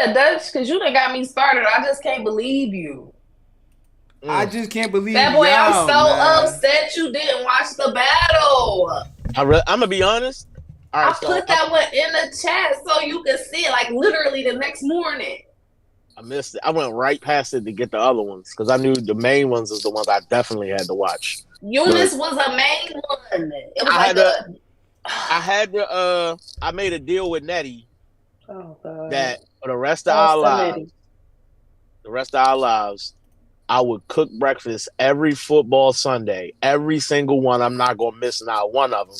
Yeah, Dutch, because you done got me started. I just can't believe you. I just can't believe that boy. I'm y'all, so man. upset you didn't watch the battle. I'm gonna be honest. All right, I put that one in the chat so you can see it, like literally the next morning. I missed it. I went right past it to get the other ones because I knew the main ones is the ones I definitely had to watch. Eunice was a main one. It was I made a deal with Nitty God. that for the rest of our lives, I would cook breakfast every football Sunday, every single one. I'm not gonna miss not one of them,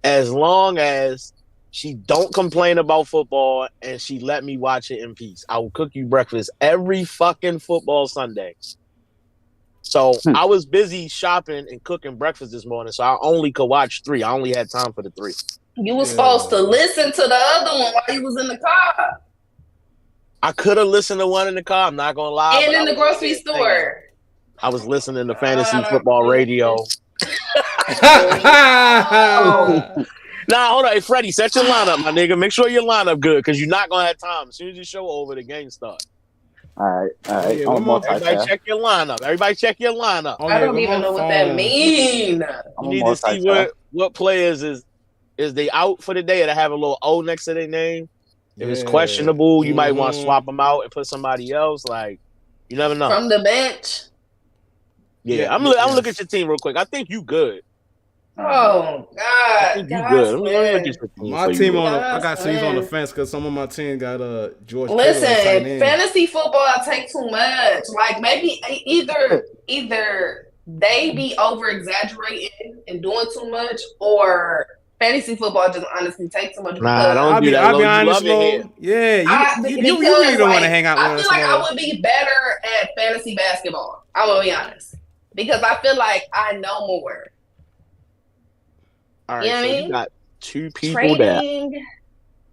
as long as she don't complain about football and she let me watch it in peace. I will cook you breakfast every fucking football Sunday. So I was busy shopping and cooking breakfast this morning, so I only could watch 3. I only had time for the 3. You were supposed to listen to the other one while you was in the car. I could have listened to one in the car. I'm not gonna lie. And in the grocery store. I was listening to fantasy football radio. Nah, hold on. Hey, Freddie, set your lineup, my nigga. Make sure your lineup good because you're not gonna have time. As soon as you show over, the game starts. All right. Yeah, everybody check your lineup. I don't even know what that means. You need to see what players is they out for the day or they have a little O next to their name. If it's questionable, you might want to swap them out and put somebody else. Like, you never know. From the bench. Yeah, I'm looking at your team real quick. I think you good. Oh God! I think you good. Let me look at your team. My team I got teams on the fence because some of my team got George. Listen, fantasy football take too much. Like maybe either they be over exaggerating and doing too much, or fantasy football just honestly take too much. Nah, don't do that. I'll be honest, Lo. Yeah, you really don't want to hang out with us. I feel like I would be better at fantasy basketball. I will be honest because I feel like I know more. All right, so you got 2 people that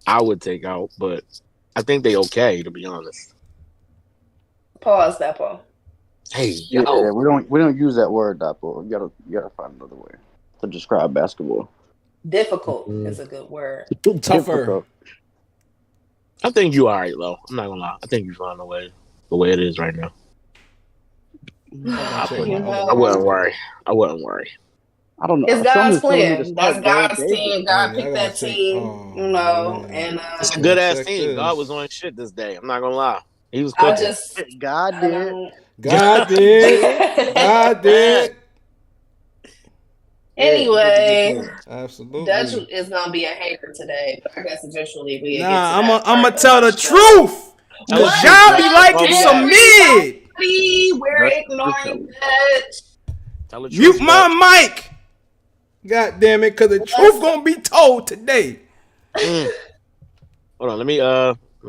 I would take out, but I think they okay, to be honest. Pause that, Paul. Hey, yeah, we don't use that word, Paul. You gotta find another way to describe basketball. Difficult is a good word. Tougher. I think you all right, Lo. I'm not gonna lie. I think you find the way it is right now. I wouldn't worry. I don't know. It's God's plan. That's God's team. God picked that team, and it's a good ass team. God was on shit this day. I'm not gonna lie. He was cooking. God did. God did. Anyway, absolutely. Dutch is gonna be a hater today, but I guess eventually we. I'm gonna tell the truth. Cause y'all be liking some mid. We're ignoring Dutch. Mute my mic. God damn it, because the truth gonna be told today. Hold on, let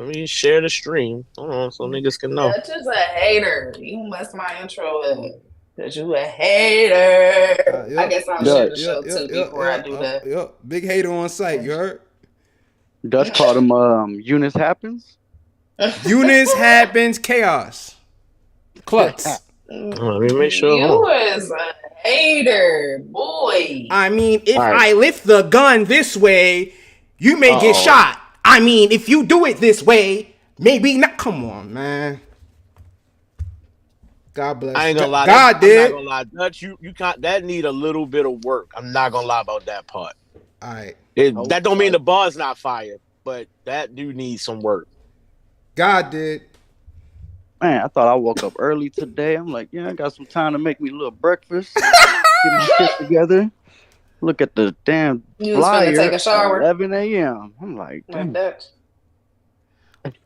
me share the stream. Hold on, so niggas can know. Dutch is a hater. You messed my intro up. Cause you a hater. I guess I'll share the show too before I do that. Yep, big hater on site. You heard? Dutch called him Eunice happens. Eunice happens chaos. Klutz. Let me make sure. You is a hater, boy. I mean, if I lift the gun this way, you may get shot. I mean, if you do it this way, maybe not. Come on, man. God bless. I ain't gonna lie. God did. I'm not gonna lie, Dutch. You can't. That need a little bit of work. I'm not gonna lie about that part. All right. That don't mean the bar's not fire, but that do need some work. God did. Man, I thought I woke up early today. I'm like, I got some time to make me a little breakfast, get my shit together. Look at the damn flyer. You take a shower. 11 a.m. I'm like, damn.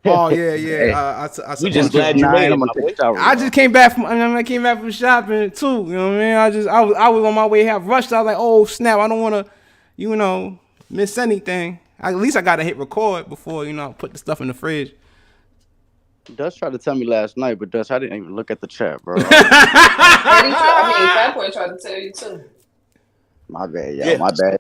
Oh yeah. I we just glad you made it. I just came back from shopping too. You know what I mean? I was on my way half rushed. I was like, oh snap! I don't want to, miss anything. At least I got to hit record before put the stuff in the fridge. Dutch tried to tell me last night, but Dutch, I didn't even look at the chat, bro. Fat Boy tried to tell you too. My bad, my bad.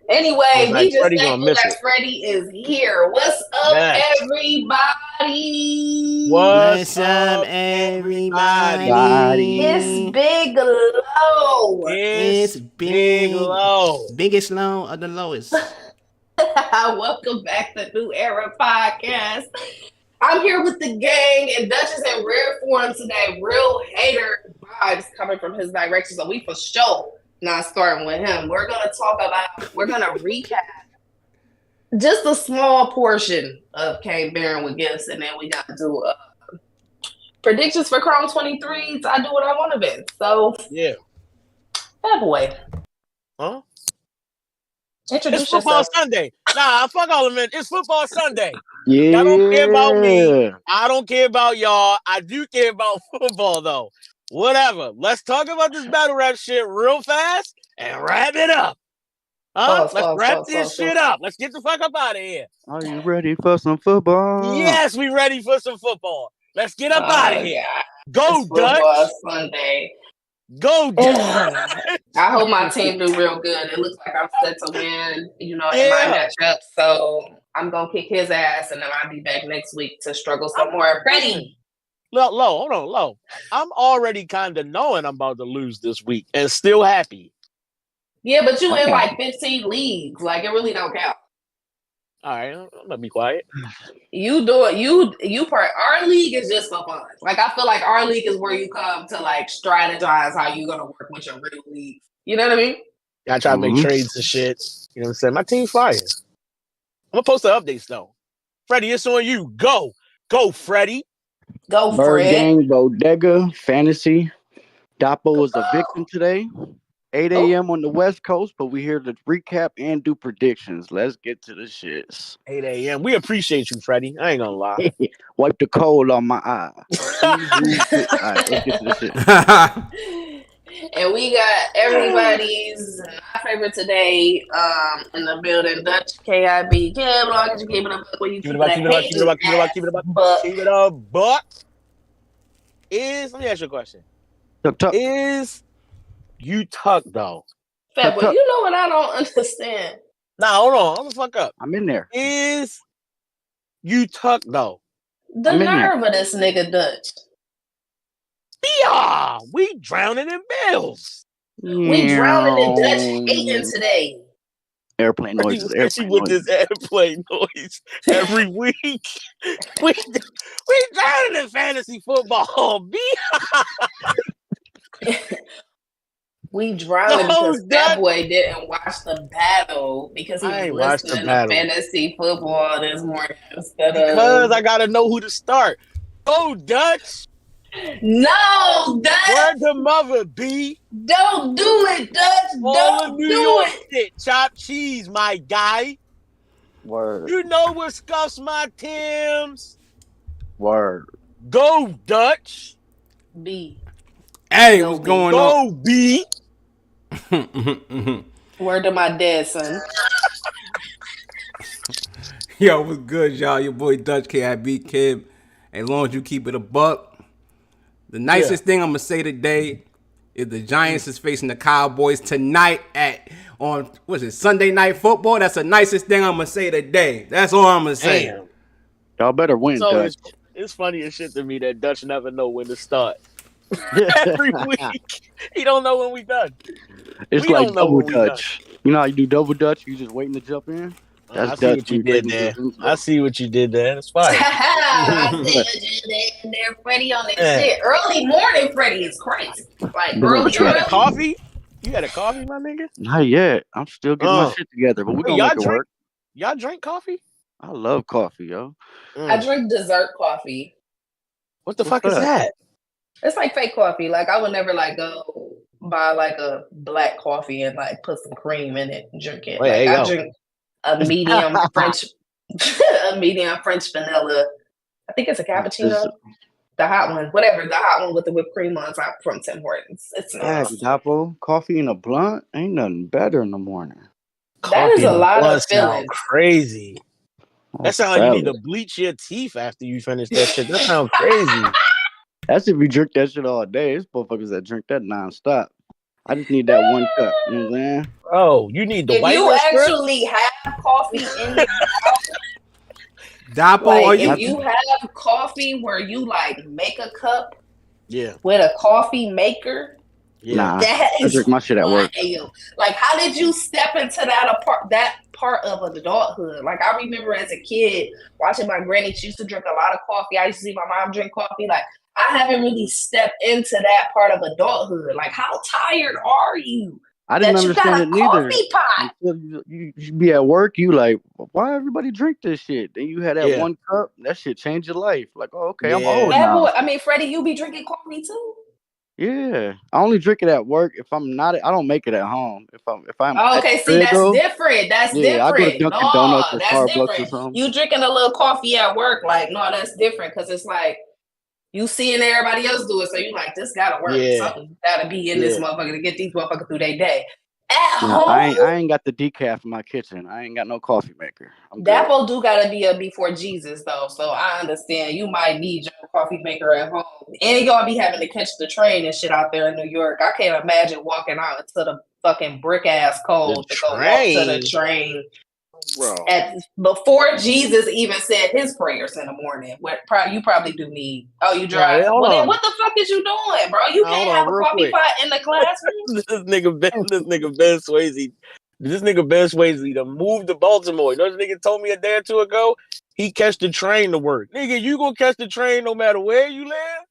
Anyway, we just thankful that Freddie is here. What's up, everybody? What's up, everybody? It's Big Low. It's Big Low. Biggest low of the lowest. Welcome back to New Era Podcast. I'm here with the gang, and Dutch is in rare form today. Real hater vibes coming from his direction, so we for sure not starting with him. We're gonna recap just a small portion of Kane Barron with gifts, and then we got to do predictions for Chrome 23. I do what I want to be. So yeah, that boy. huh? Introduce It's football yourself. Sunday. Nah, fuck all of them. It's football Sunday. Yeah. Y'all don't care about me. I don't care about y'all. I do care about football though. Whatever. Let's talk about this battle rap shit real fast and wrap it up. Huh? Let's wrap this shit up. Let's get the fuck up out of here. Are you ready for some football? Yes, we ready for some football. Let's get up out of here. Yeah. Go, Dutch. Football Sunday. Go, Dutch. I hope my team do real good. It looks like I'm set to win, in my matchup. So I'm gonna kick his ass, and then I'll be back next week to struggle some more. Freddie. Low, hold on, Low. I'm already kind of knowing I'm about to lose this week and still happy. Yeah, but you in like 15 leagues. Like, it really don't count. All right, I'm gonna be quiet. You do it. You part. Our league is just for fun. Like, I feel like our league is where you come to like strategize how you gonna work with your real league. You know what I mean? I try to make trades and shit. You know what I'm saying? My team's fire. I'm gonna post the updates though. Freddie, it's on you. Go, Freddie. Go, Bird Fred. Gang, Bodega, Fantasy. Dapo was a Vixen today. 8 a.m. on the West Coast, but we're here to recap and do predictions. Let's get to the shits. 8 a.m. We appreciate you, Freddie. I ain't gonna lie. Wipe the coal on my eye. All right, let's get to the shit. And we got everybody's favorite today in the building. Dutch, KIB, Kim, long as you keep it up. Keep it up, Buck. Let me ask you a question. Tuck. Is you tuck though? Fat boy, you know what I don't understand? Nah, hold on. I'm gonna fuck up. I'm in there. Is you tuck though? The nerve of this nigga Dutch. Yeah, we drowning in bills. We drowning in Dutch hating today. Airplane noises. Especially with this airplane noise every week. we drowning in fantasy football. We drowning because that boy didn't watch the battle because he was listening to fantasy football this morning because I gotta know who to start. Oh, Dutch. No, Dutch. Word to mother, B. Don't do it, Dutch. Don't do it. Shit. Chopped cheese, my guy. Word. You know what scuffs my Timbs. Word. Go, Dutch. B. Hey, what's going on? Go, B. Word to my dad, son. Yo, what's good, y'all? Your boy Dutch, KIB Kid. As long as you keep it a buck. The nicest thing I'm gonna say today is the Giants is facing the Cowboys tonight on Sunday Night Football. That's the nicest thing I'm gonna say today. That's all I'm gonna say. Damn. Y'all better win, Dutch. It's funny as shit to me that Dutch never know when to start. Every week, he don't know when we done. It's like double Dutch. You know how you do double Dutch? You just waiting to jump in. I see what you did there. I see what you did there. It's fine. I see what you did there, Freddie, on that shit. Early morning, Freddie is crazy. Like early. You had a coffee? You had a coffee, my nigga? Not yet. I'm still getting my shit together, but we gonna make it work. Y'all drink coffee? I love coffee, yo. I drink dessert coffee. What the fuck is that? It's like fake coffee. Like, I would never like go buy like a black coffee and like put some cream in it and drink it. Like, I drink a medium French vanilla. I think it's a cappuccino. The hot one, whatever. The hot one with the whipped cream on top from Tim Hortons. It's nice. Dapo, coffee and a blunt ain't nothing better in the morning. That is a lot of feelings. Crazy. That sounds like you need to bleach your teeth after you finish that shit. That sounds crazy. That's if you drink that shit all day. It's motherfuckers that drink that nonstop. I just need that one cup. You know what I'm saying? Oh, you need the white. If you actually have coffee in your house, Dapo, if you have coffee where you like make a cup with a coffee maker, Yeah. That I is drink my shit at work. wild. Like, how did you step into that part of adulthood? Like, I remember as a kid watching my granny. She used to drink a lot of coffee. I used to see my mom drink coffee. Like, I haven't really stepped into that part of adulthood. Like, how tired are you I didn't that you got understand a it neither. coffee pot? Until you be at work, you like, why everybody drink this shit? Then you had that one cup, that shit changed your life. Like, oh, okay, I'm old That now. boy, I mean, Freddie, you be drinking coffee too? Yeah, I only drink it at work. If I'm not, I don't make it at home. If I'm Oh, at okay, the see, crib, that's though, different. That's yeah, I go to different. Dunkin' Donuts No, or that's Starbucks or different. something. You drinking a little coffee at work, like, no, that's different because it's like you seeing everybody else do it, so you like, this gotta work. Yeah. Something gotta be in this motherfucker to get these motherfuckers through their day. At No, home, I ain't got the decaf in my kitchen. I ain't got no coffee maker. I'm good. Dapo do gotta be a before Jesus though, so I understand you might need your coffee maker at home. And you gonna be having to catch the train and shit out there in New York. I can't imagine walking out into the fucking brick ass cold to go walk to the train. Bro. Before Jesus even said his prayers in the morning. You probably do need. Oh, you drive. Right, Well, then what the fuck is you doing, bro? You can't have a coffee pot in the classroom. This nigga Ben Swayze. This nigga Ben Swayze to move to Baltimore. You know this nigga told me a day or two ago? He catch the train to work. Nigga, you gonna catch the train no matter where you live?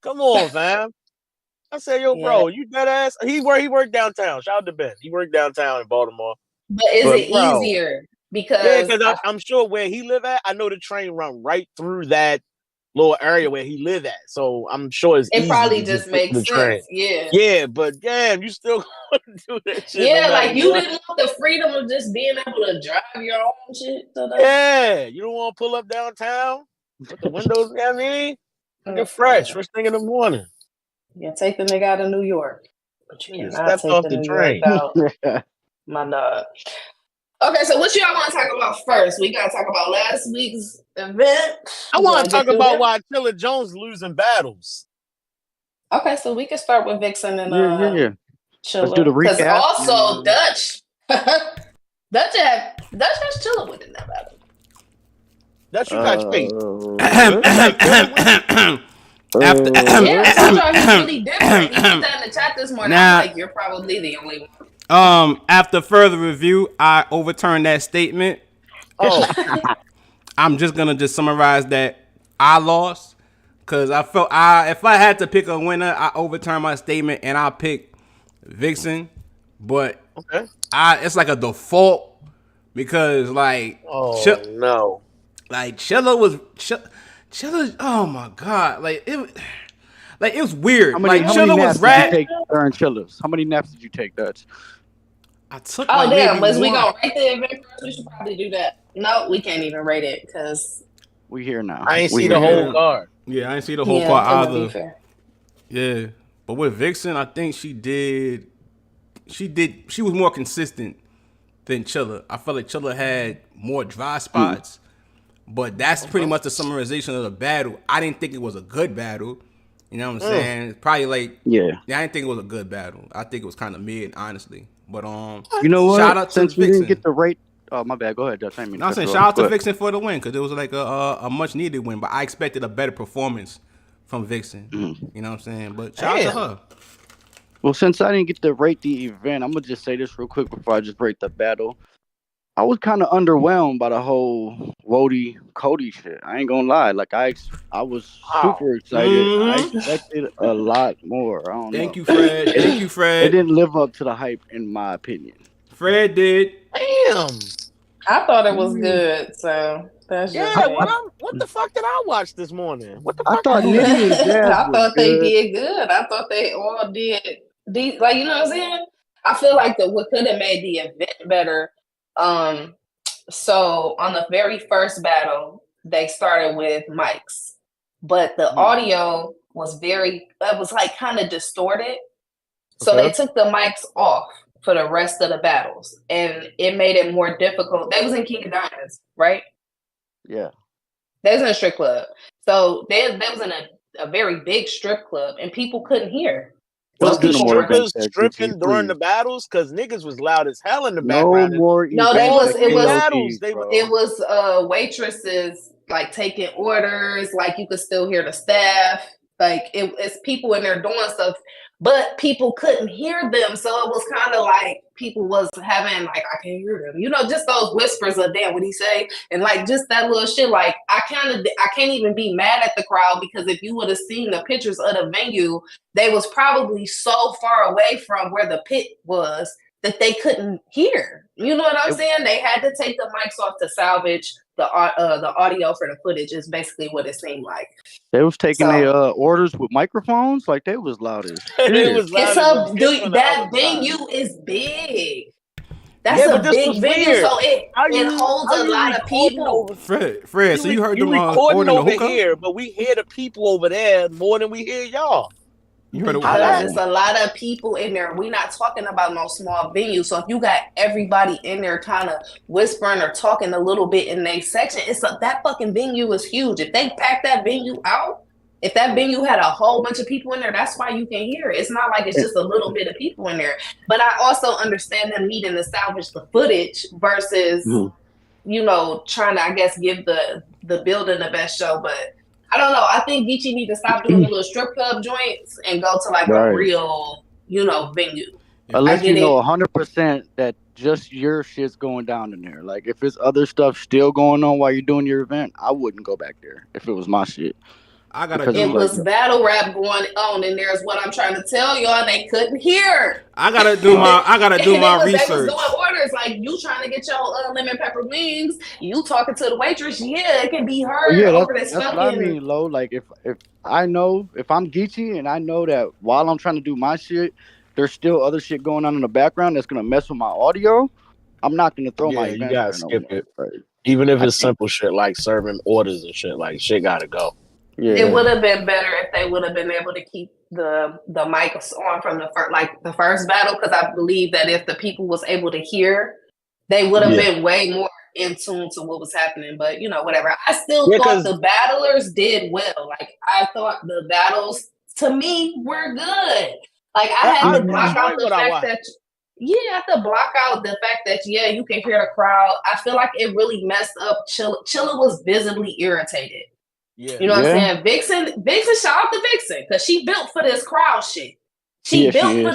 Come on, fam. I said, yo, bro, you dead ass. He worked downtown. Shout out to Ben. He worked downtown in Baltimore. But is it easier? Because I'm sure where he live at, I know the train run right through that little area where he live at. So I'm sure it's easy probably to just get the makes train. sense. Yeah. Yeah, but damn, you still gonna do that shit. Yeah, no like you what. didn't want the freedom of just being able to drive your own shit. Yeah, you don't want to pull up downtown with the windows. You know what I mean? Get fresh, first thing in the morning. Yeah, take the nigga out of New York. But you cannot take off the the New train. York out. My dog. Okay, so what y'all want to talk about first? We gotta talk about last week's event. I want to talk about why Chilla Jones losing battles. Okay, so we can start with Vixen and yeah. Chilla. Let's do the recap. Because also Dutch has Chilla winning that battle. Dutch, you got faith. After I told y'all he's really different. He put that in the chat this morning. I'm like, you're probably the only one. After further review, I overturned that statement. I'm just gonna summarize that I lost because I felt if I had to pick a winner, I overturned my statement and I picked Vixen. But it's like a default because like no, like Chilla. Oh my god, like it was weird. How many naps did you take during Chilla's? How many naps did you take, Dutch? I took. Oh damn! Was we gonna rate the event first? We should probably do that. No, we can't even rate it because we here now. I ain't see the whole card. Yeah, I ain't see the whole card either. Yeah, but with Vixen, I think she was more consistent than Chilla. I felt like Chilla had more dry spots, but that's pretty much the summarization of the battle. I didn't think it was a good battle. You know what I'm saying? Probably like I didn't think it was a good battle. I think it was kind of mid, honestly. But you know what? Shout out to Since we Vixen. didn't get the rate. Oh my bad. Go ahead, Dutch. I mean, I'm saying shout out to Vixen for the win because it was like a much needed win. But I expected a better performance from Vixen. You know what I'm saying? But shout out to her. Well, since I didn't get to rate the event, I'm gonna just say this real quick before I just rate the battle. I was kind of underwhelmed by the whole Wody Cody shit. I ain't gonna lie. Like I was super excited. I expected a lot more. I don't know. Thank you, Fred. Thank you, Fred. It didn't live up to the hype, in my opinion. Fred did. Damn. I thought it was good. So that's what the fuck did I watch this morning? What the fuck? I thought Nitty and Jazz I thought they did good. I thought they all did. Like, you know what I'm saying? I feel like what could have made the event better. So on the very first battle, they started with mics, but the audio was like kind of distorted. So they took the mics off for the rest of the battles, and it made it more difficult. They was in King of Diamonds, right? Yeah. They was in a strip club. So they was in a very big strip club, and people couldn't hear. Was the strippers stripping during the battles? Because niggas was loud as hell in the background. It was waitresses like taking orders, like you could still hear the staff. Like it's people in there doing stuff, but people couldn't hear them. So it was kind of like people was having like, I can't hear them. Just those whispers of damn what he say. And like just that little shit. Like I can't even be mad at the crowd because if you would have seen the pictures of the venue, they was probably so far away from where the pit was that they couldn't hear. You know what I'm saying? They had to take the mics off to salvage the audio for the footage is basically what it seemed like. They was taking their orders with microphones, like they was loud as shit. That venue is big. That's a big venue, weird. so it holds a lot of people. Fred, so you heard them recording over the here, but we hear the people over there more than we hear y'all. There's a lot of people in there. We're not talking about no small venue. So if you got everybody in there kind of whispering or talking a little bit in their section, that fucking venue is huge. If they pack that venue out, if that venue had a whole bunch of people in there, that's why you can hear it. It's not like it's just a little bit of people in there. But I also understand them needing to salvage the footage versus, trying to, I guess, give the building the best show. But I don't know. I think Geechi need to stop doing the little strip club joints and go to like a real, venue. Unless you know 100% that just your shit's going down in there. Like if it's other stuff still going on while you're doing your event, I wouldn't go back there if it was my shit. It was battle rap going on in there is what I'm trying to tell y'all. They couldn't hear. I gotta do my research. They was doing orders like you trying to get your lemon pepper wings. You talking to the waitress. Yeah, it can be heard over this fucking. That's what I mean, Lo. Like if I know if I'm Geechi and I know that while I'm trying to do my shit, there's still other shit going on in the background that's gonna mess with my audio. I'm not gonna throw my event. You gotta skip it. Right. Even if it's simple shit like serving orders and shit, like shit gotta go. Yeah. It would have been better if they would have been able to keep the mics on from the first battle, because I believe that if the people was able to hear, they would have been way more in tune to what was happening. But whatever. I still thought the battlers did well. Like I thought the battles to me were good. Like I had to block out the fact that I have to block out the fact that you can hear the crowd. I feel like it really messed up Chilla. Chilla was visibly irritated. Yeah. You know what I'm saying? Vixen, shout out to Vixen, because she built for this crowd shit. She built for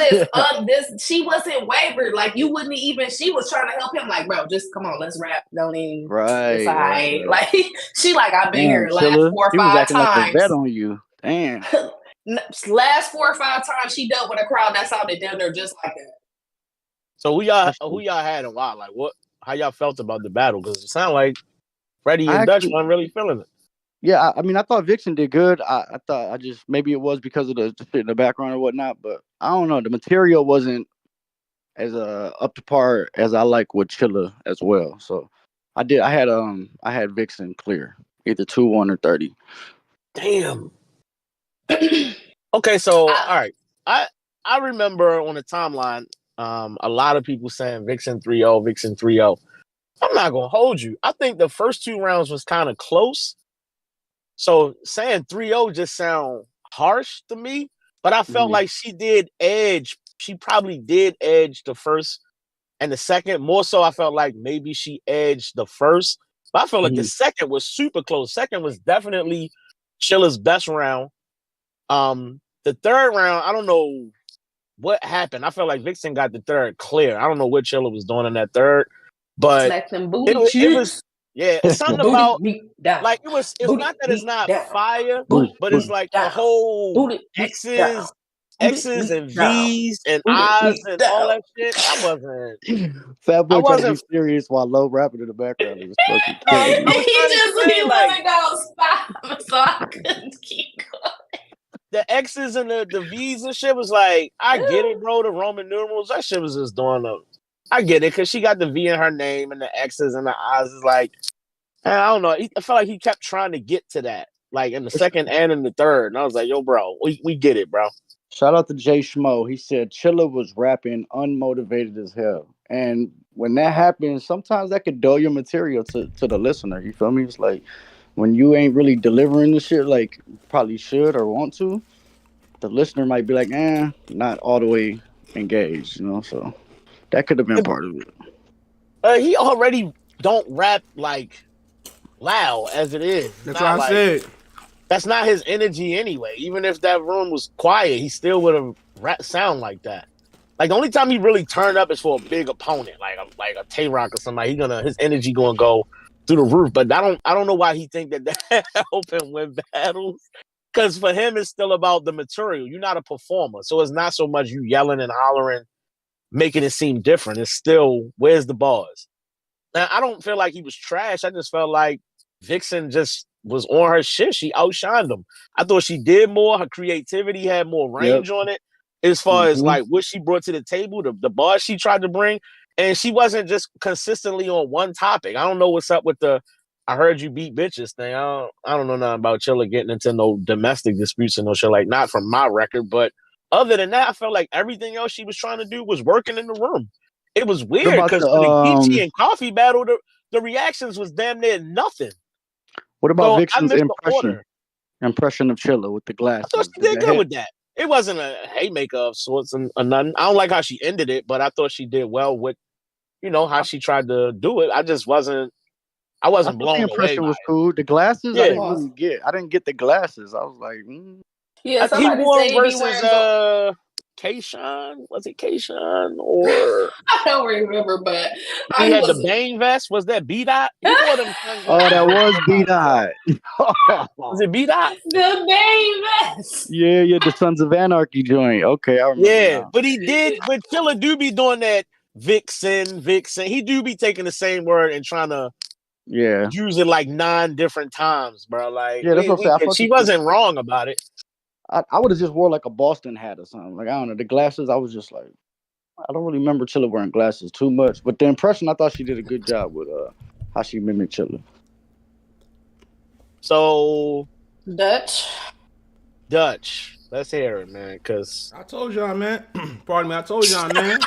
this. She wasn't wavered. Like you wouldn't even. She was trying to help him. Like, bro, just come on, let's rap. Don't even. Right. Like she I've been here last 4 or 5 times. Like a vet on you. Damn. Last 4 or 5 times she dealt with a crowd that sounded down there just like that. So who y'all had and why? Like how y'all felt about the battle? Because it sounded like Freddie and Dutch weren't really feeling it. Yeah, I mean, I thought Vixen did good. I thought maybe it was because of the shit in the background or whatnot, but I don't know. The material wasn't as up to par as I like with Chilla as well. So I had Vixen clear, either 2-1 or 30. Damn. Okay, so all right. I remember on the timeline, a lot of people saying Vixen 3-0, Vixen 3-0. I'm not gonna hold you. I think the first 2 rounds was kind of close. So saying 3-0 just sound harsh to me, but I felt like she did edge. She probably did edge the first and the second. More so, I felt like maybe she edged the first, but I felt like the second was super close. Second was definitely Chilla's best round. The third round, I don't know what happened. I felt like Vixen got the third clear. I don't know what Chilla was doing in that third, but it was. Yeah, it's something about like it's not that it's not fire, but it's like the whole X's and V's and I's and all that shit. I wasn't. Fat boy trying to be serious while low rapping in the background. It was fucking he wasn't gonna stop, so I couldn't keep going. The X's and the V's and shit was like, I get it, bro. The Roman numerals, that shit was just doing them. I get it, because she got the V in her name and the X's and the I's is like, I don't know. I felt like he kept trying to get to that, like in the second and in the third. And I was like, yo, bro, we get it, bro. Shout out to Jay Schmo. He said Chilla was rapping unmotivated as hell. And when that happens, sometimes that could dull your material to the listener. You feel me? It's like when you ain't really delivering the shit like you probably should or want to, the listener might be like, not all the way engaged, So that could have been part of it. He already don't rap like loud as it is. That's what I said. That's not his energy anyway. Even if that room was quiet, he still would have sound like that. Like the only time he really turned up is for a big opponent, like a Tay-Rock or somebody. His energy gonna go through the roof. But I don't know why he think that help him win battles. Because for him, it's still about the material. You're not a performer, so it's not so much you yelling and hollering, making it seem different. It's still where's the bars. Now I don't feel like he was trash. I just felt like Vixen just was on her shit. She outshined him. I thought she did more. Her creativity had more range on it as far as like what she brought to the table, the bars she tried to bring. And she wasn't just consistently on one topic. I don't know what's up with the I heard you beat bitches thing. I don't know nothing about Chilla getting into no domestic disputes and no shit, like not from my record. But other than that, I felt like everything else she was trying to do was working in the room. It was weird because for the Geechi and Coffee battle, the reactions was damn near nothing. What about Vixen's impression of Chilla with the glasses? I thought she did good with that. It wasn't a haymaker of sorts or nothing. I don't like how she ended it, but I thought she did well with, how she tried to do it. I wasn't blown away. The impression was cool. The glasses, I didn't really get. I didn't get the glasses. I was like, Yeah, he won versus Kayshawn. Was it Kayshawn or I don't remember, but he had the Bane vest. Was that B-Dot? That was B-Dot. Was it B-Dot? The Bane vest. Yeah, the Sons of Anarchy joint. Okay, I remember. Yeah, now. But he did. But Chilla do be doing that. Vixen. He do be taking the same word and trying to use it like 9 different times, bro. Like that's what I'm saying. She wasn't wrong about it. I would have just wore like a Boston hat or something. Like, I don't know. The glasses, I was just like, I don't really remember Chilla wearing glasses too much. But the impression, I thought she did a good job with how she mimicked Chilla. So Dutch. Let's hear it, man. Cause I told y'all, man. Pardon me, I told y'all, man.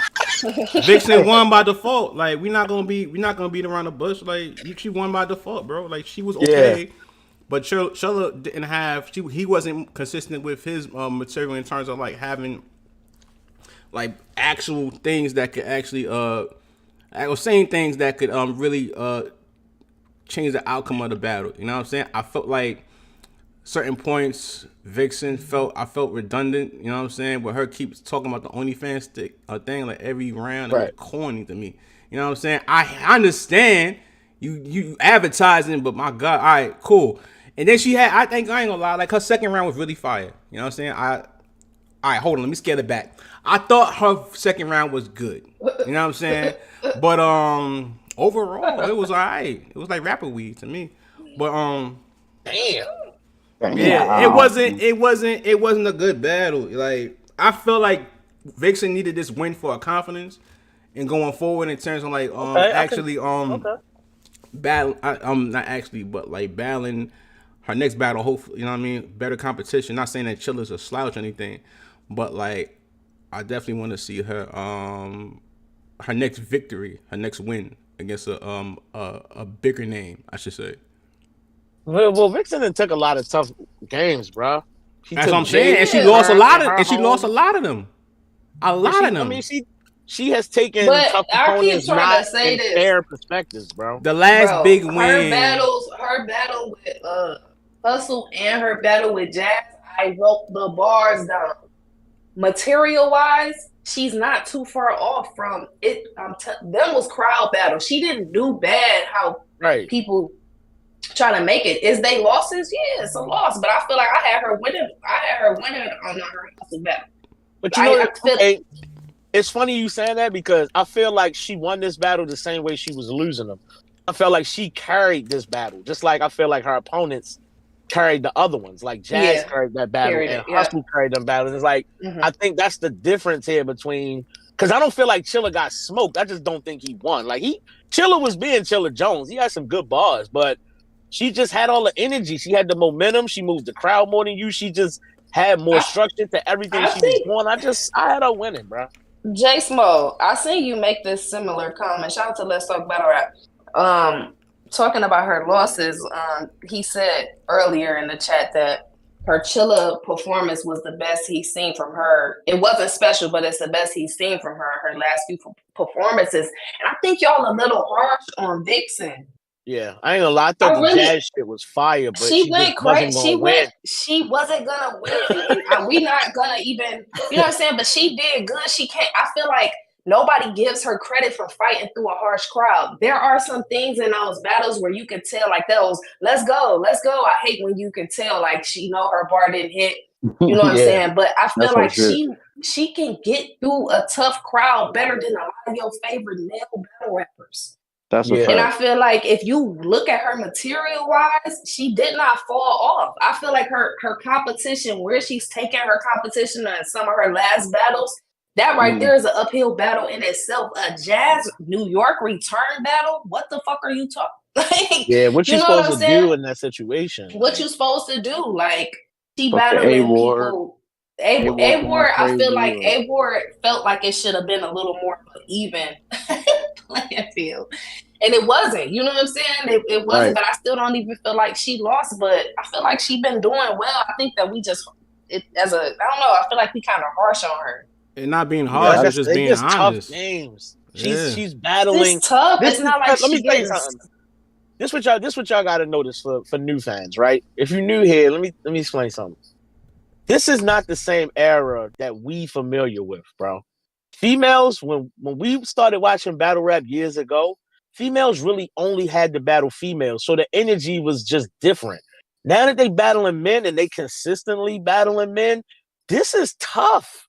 Vixen won by default. Like we're not gonna beat around the bush. Like she won by default, bro. Like she was okay. Yeah. But Chilla didn't have. He wasn't consistent with his material in terms of like having like actual things that could actually I was saying things that could really change the outcome of the battle. You know what I'm saying? I felt like certain points Vixen I felt redundant. You know what I'm saying? With her keeps talking about the OnlyFans thing like every round. It was corny to me. You know what I'm saying? I understand you advertising, but my God, all right, cool. And then she had, I ain't gonna lie, like her second round was really fire. You know what I'm saying? All right, hold on, let me scale it back. I thought her second round was good. You know what I'm saying? But overall, it was all right. It was like rapper weed to me. But damn. Yeah, it wasn't a good battle. Like I feel like Vixen needed this win for her confidence and going forward in terms of like battle. Not actually, but like battling her next battle. Hopefully, you know what I mean. Better competition. Not saying that Chilla's a slouch or anything, but like I definitely want to see her her next victory, her next win against a bigger name, I should say. Well, Vixen took a lot of tough games, bro. That's what I'm saying, and she lost a lot of, and she lost a lot of them. A lot of them. I mean, she has taken tough opponents not in fair perspectives, bro. The last big win. Her battle with Hustle and her battle with Jazz, I wrote the bars down. Material wise, she's not too far off from it. Them was crowd battle. She didn't do bad. How people trying to make it. Is they losses? Yeah, it's a loss. But I feel like I had her winning on her Hustle battle. But it's funny you saying that because I feel like she won this battle the same way she was losing them. I felt like she carried this battle, just like I feel like her opponents carried the other ones. Like Jazz carried that battle and Hustle carried them battles. It's like I think that's the difference here between, because I don't feel like Chilla got smoked. I just don't think he won. Like Chilla was being Chilla Jones. He had some good bars, but she just had all the energy. She had the momentum. She moved the crowd more than you. She just had more structure to everything she was doing. I had her winning, bro. J Smo, I seen you make this similar comment. Shout out to Let's Talk Battle Rap. Talking about her losses, he said earlier in the chat that her Chilla performance was the best he's seen from her. It wasn't special, but it's the best he's seen from her last few performances. And I think y'all a little harsh on Vixen. Yeah, I ain't gonna lie. I thought I the really, Jazz shit was fire, but she she just went wasn't crazy. gonna win. She wasn't gonna win, and we not gonna even. You know what I'm saying? But she did good. She can't. I feel like nobody gives her credit for fighting through a harsh crowd. There are some things in those battles where you can tell, like those. Let's go, let's go. I hate when you can tell, like she know her bar didn't hit. You know what I'm Yeah. saying? But I feel That's her like shit. she can get through a tough crowd better than a lot of your favorite male battle rappers. That's a Yeah. And I fact. feel like if you look at her material wise, she did not fall off. I feel like her competition, where she's taken her competition in some of her last battles, that right there is an uphill battle in itself. A Jazz New York return battle? What the fuck are you talking? Like, Yeah, what you you know what supposed I'm to saying? do in that situation? What Like, you supposed to do? Like, she Fuck the battling A-Ward. people. A-Ward A-Ward, going I feel crazy, like or- A-Ward felt like it should have been a little more of an even playing field. And it wasn't, you know what I'm saying? It wasn't, Right. but I still don't even feel like she lost, but I feel like she's been doing well. I think that we just, I don't know, I feel like we kind of harsh on her. It not being yeah, harsh, like I it's said, just they being just tough honest. games. Yeah. She's battling. It's tough. This It's is not like let me she tell you getting. something. This what y'all gotta notice for new fans, right? If you're new here, let me explain something. This is not the same era that we familiar with, bro. Females, when we started watching battle rap years ago, females really only had to battle females, so the energy was just different. Now that they battling men and they consistently battling men, this is tough.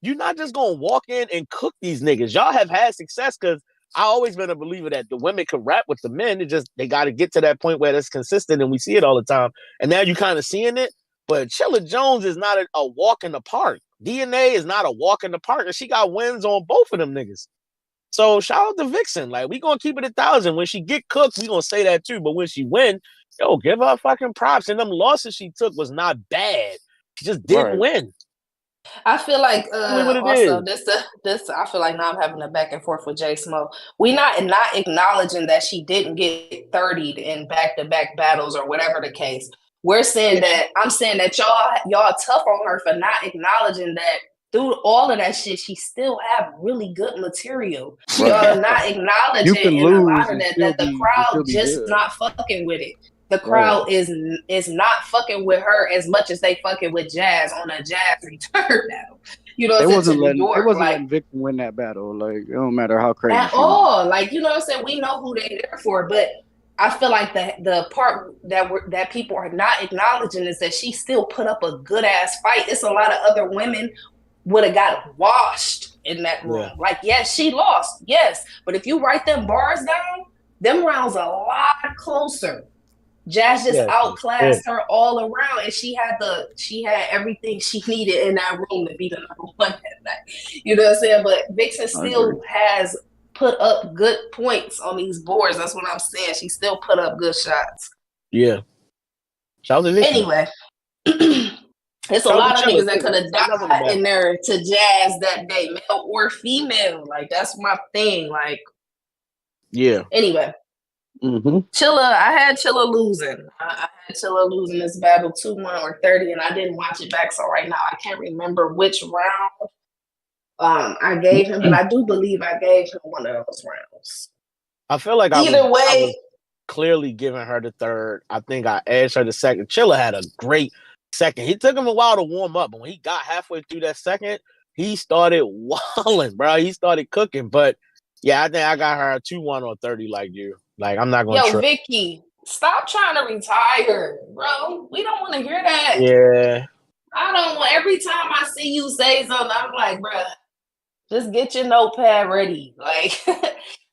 You're not just gonna walk in and cook these niggas. Y'all have had success because I always been a believer that the women can rap with the men. It just they got to get to that point where that's consistent, and we see it all the time. And now you kind of seeing it. But Chilla Jones is not a walk in the park. DNA is not a walk in the park, and she got wins on both of them niggas. So shout out to Vixen. Like, we gonna keep it 1,000. When she get cooked, we gonna say that too. But when she win, yo, give her fucking props. And them losses she took was not bad. She just didn't win. I feel like What it also is. this I feel like now I'm having a back and forth with Jay Smo. We not acknowledging that she didn't get 30'd in back-to-back battles or whatever the case. We're saying that I'm saying that y'all tough on her for not acknowledging that through all of that shit, she still have really good material. Right. Y'all are not acknowledging You can in a lot lose of and that still the be crowd just good. not fucking with it. The crowd is not fucking with her as much as they fucking with Jazz on a Jazz return battle. You know what I'm saying? They wasn't letting Vixen win that battle. Like, it don't matter how crazy at she all. Like, you know what I'm saying? We know who they there for, but I feel like the part that people are not acknowledging is that she still put up a good ass fight. It's a lot of other women would have got washed in that room. Yeah. Like, yes, she lost. Yes. But if you write them bars down, them rounds a lot closer. Jazz just outclassed her all around, and she had everything she needed in that room to be the number one that night. You know what I'm saying? But Vixen still has put up good points on these boards. That's what I'm saying. She still put up good shots. Yeah. Shout out to Vixen. Anyway, it's a lot of niggas that could have died in there to Jazz that day, male or female. Like, that's my thing. Like, yeah. Anyway. Chilla, I had Chilla losing. I had Chilla losing this battle 2-1 or 30, and I didn't watch it back. So right now I can't remember which round I gave him, but I do believe I gave him one of those rounds. I feel like I was clearly giving her the third. I think I edged her the second. Chilla had a great second. He took him a while to warm up, but when he got halfway through that second, he started walling, bro. He started cooking. But yeah, I think I got her a 2-1 or 30 like you. Like, I'm not going to trip. Vicky, stop trying to retire, bro. We don't want to hear that. Yeah. I don't want, every time I see you say something, I'm like, bro, just get your notepad ready. Like,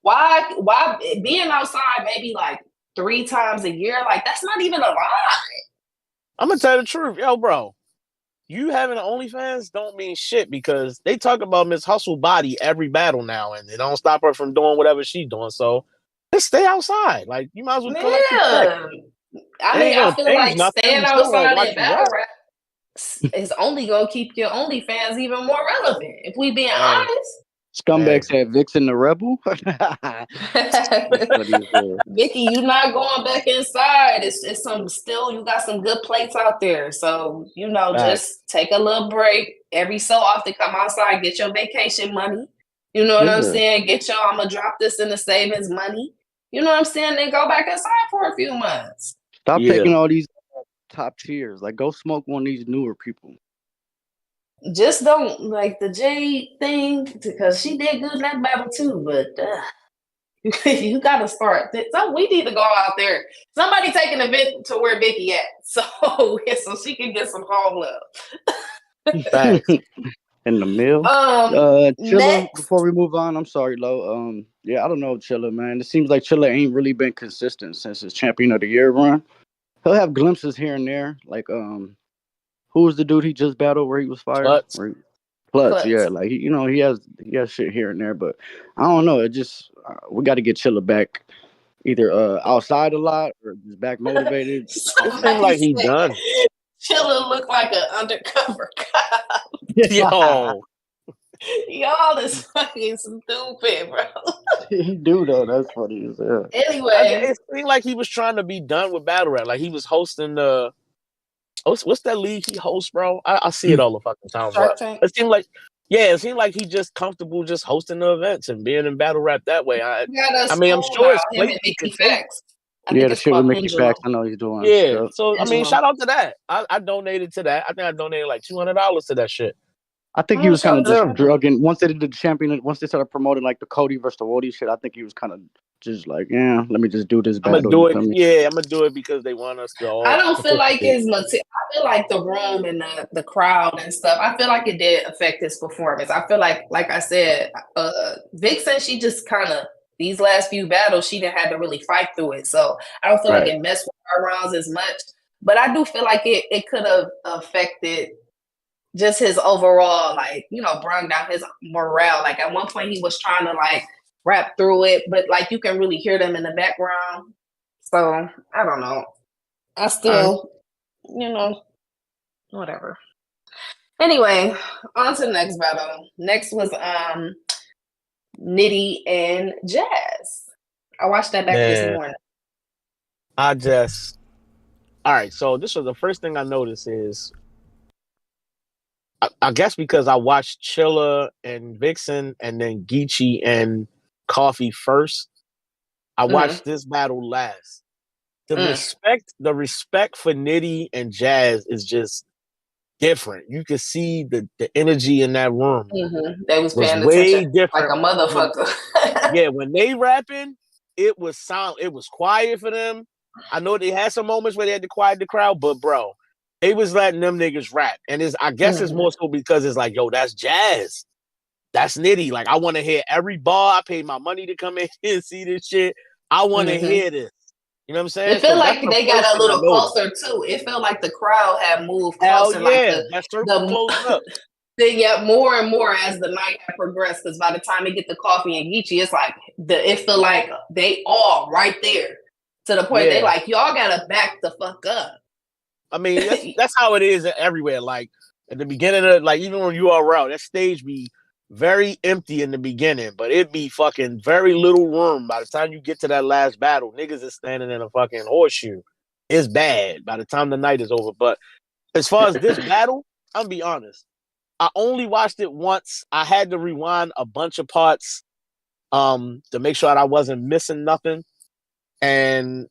why being outside maybe like 3 times a year? Like, that's not even a lie. I'm going to tell you the truth. Yo, bro, you having an OnlyFans don't mean shit because they talk about Miss Hustle Body every battle now, and it don't stop her from doing whatever she's doing. So, just stay outside. Like, you might as well collect your check. I mean, I feel like staying outside in battle rap is only gonna keep your OnlyFans even more relevant. If we being honest. Scumbag said Vixen the Rebel. Vicky, you not going back inside. It's some still. You got some good plates out there, so just take a little break every so often. Come outside, get your vacation money. You know what I'm saying? Get your. I'm gonna drop this in the savings money. You know what I'm saying? Then go back inside for a few months. Stop Yeah. taking all these top tiers. Like, go smoke one of these newer people. Just don't like the Jade thing because she did good in that battle too. But you gotta start. So we need to go out there. Somebody take an event to where Vicky at, so she can get some home love. Facts. In the mill. Chilla, Next, before we move on, I'm sorry, Lo. Yeah, I don't know Chilla, man. It seems like Chilla ain't really been consistent since his champion of the year run. He'll have glimpses here and there. Like, who was the dude he just battled where he was fired? Clutch. Clutch, yeah. Like, he has shit here and there, but I don't know. It just we got to get Chilla back, either outside a lot or just back motivated. It seems like he done. Chilla look like an undercover cop. Yo. Y'all is fucking stupid, bro. He do though. That's funny as hell. Anyway, It seemed like he was trying to be done with battle rap. Like he was hosting the. What's that league he hosts, bro? I see it all the fucking time. It seemed like, he just comfortable just hosting the events and being in battle rap that way. I mean, I'm sure it's places he could take. Yeah, the shit with Mickey Facts, I know he's doing. Yeah, so I mean, shout out to that. I donated to that. I think I donated like $200 to that shit. I think he was kind of just drugging. Once they did the champion, once they started promoting like the Cody versus the Woody shit, I think he was kind of just like, yeah, let me just do this battle. I'm gonna do it. Yeah, I'm gonna do it because they want us to. I don't feel like his. I feel like the room and the crowd and stuff. I feel like it did affect his performance. I feel like I said, Vixen, she just kind of these last few battles, she didn't have to really fight through it. So I don't feel like it messed with her rounds as much. But I do feel like it could have affected just his overall, like, brought down his morale. Like at one point he was trying to like rap through it, but like you can really hear them in the background. So I don't know. I still, whatever. Anyway, on to the next battle. Next was Nitty and Jazz. I watched that back this morning. All right, so this was the first thing I noticed is I guess because I watched Chilla and Vixen and then Geechi and Coffee first, I watched this battle last. The respect for Nitty and Jazz is just different. You could see the energy in that room. They was paying way attention different. Like a motherfucker. When they rapping, it was silent. It was quiet for them. I know they had some moments where they had to quiet the crowd, but bro, they was letting them niggas rap. And I guess it's more so because it's like, yo, that's Jazz. That's Nitty. Like, I want to hear every bar. I paid my money to come in here and see this shit. I want to hear this. You know what I'm saying? It felt like they got a little closer too. It felt like the crowd had moved closer. That circle closed up. Yeah, more and more as the night had progressed. Because by the time they get the Coffee and Geechi, it's like it felt like they all right there to the point they like y'all gotta back the fuck up. I mean, that's how it is everywhere. Like at the beginning of even on URL, that stage be very empty in the beginning, but it be fucking very little room. By the time you get to that last battle, niggas is standing in a fucking horseshoe. It's bad by the time the night is over. But as far as this battle, I'm gonna be honest. I only watched it once. I had to rewind a bunch of parts to make sure that I wasn't missing nothing. And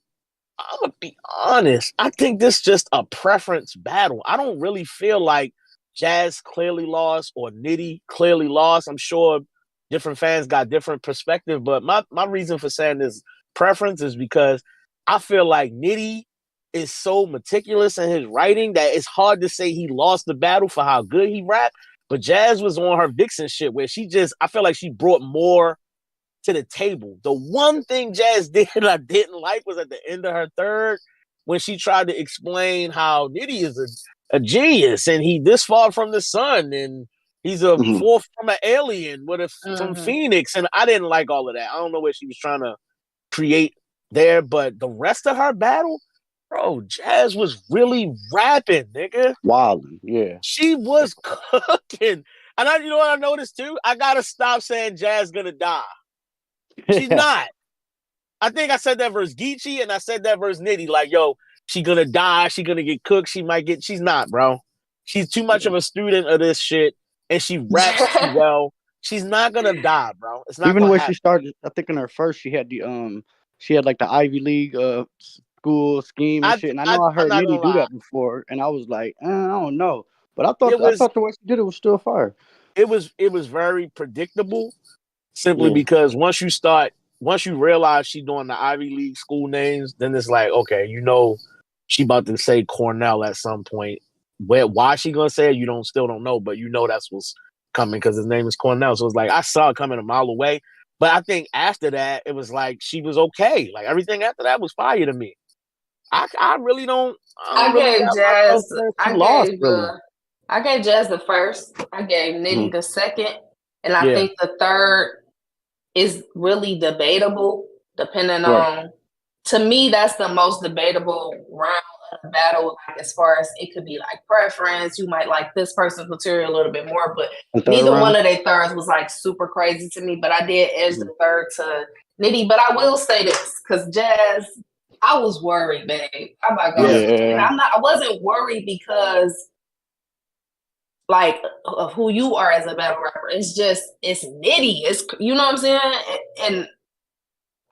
I'm gonna be honest. I think this is just a preference battle. I don't really feel like Jazz clearly lost or Nitty clearly lost. I'm sure different fans got different perspective, but my reason for saying this preference is because I feel like Nitty is so meticulous in his writing that it's hard to say he lost the battle for how good he rapped. But Jazz was on her Vixen shit where I feel like she brought more to the table. The one thing Jazz did I didn't like was at the end of her third when she tried to explain how Nitty is a genius and he this far from the sun and he's a fourth from an alien from Phoenix, and I didn't like all of that. I don't know what she was trying to create there, but the rest of her battle, bro, Jazz was really rapping, nigga. Wilding, yeah. She was cooking. And you know what I noticed too? I gotta stop saying Jazz gonna die. She's not. I think I said that versus Geechi and I said that versus Nitty. Like, yo, she gonna die. She gonna get cooked. She's not, bro. She's too much of a student of this shit, and she raps too well. She's not gonna die, bro. It's not even the way happen. she started. I think in her first, she had the she had like the Ivy League school scheme and shit. And I know I I'm heard not gonna Nitty do lie. that before, and I was like, I don't know. But It I was thought the way she did it was still fire. it was very predictable, simply Yeah, because once you realize she doing the Ivy League school names, then it's like, okay, she about to say Cornell at some point. Why she gonna say it, you still don't know, but that's what's coming because his name is Cornell. So it's like I saw it coming a mile away. But I think after that, it was like she was okay. Like everything after that was fire to me. I really don't. I don't I really gave got myself Jazz. where she I lost. gave Really, I gave Jazz the first. I gave mm-hmm. Nitty the second, and I yeah, think the third is really debatable, depending Right. on. To me, that's the most debatable round of the battle. Like as far as it could be like preference, you might like this person's material a little bit more, but The third neither one round. of their thirds was like super crazy to me. But I did edge Mm-hmm. the third to Nitty. But I will say this because Jazz, I was worried, babe. I'm not gonna, yeah, and Yeah, I wasn't worried because like of who you are as a battle rapper. It's Nitty. It's you know what I'm saying, and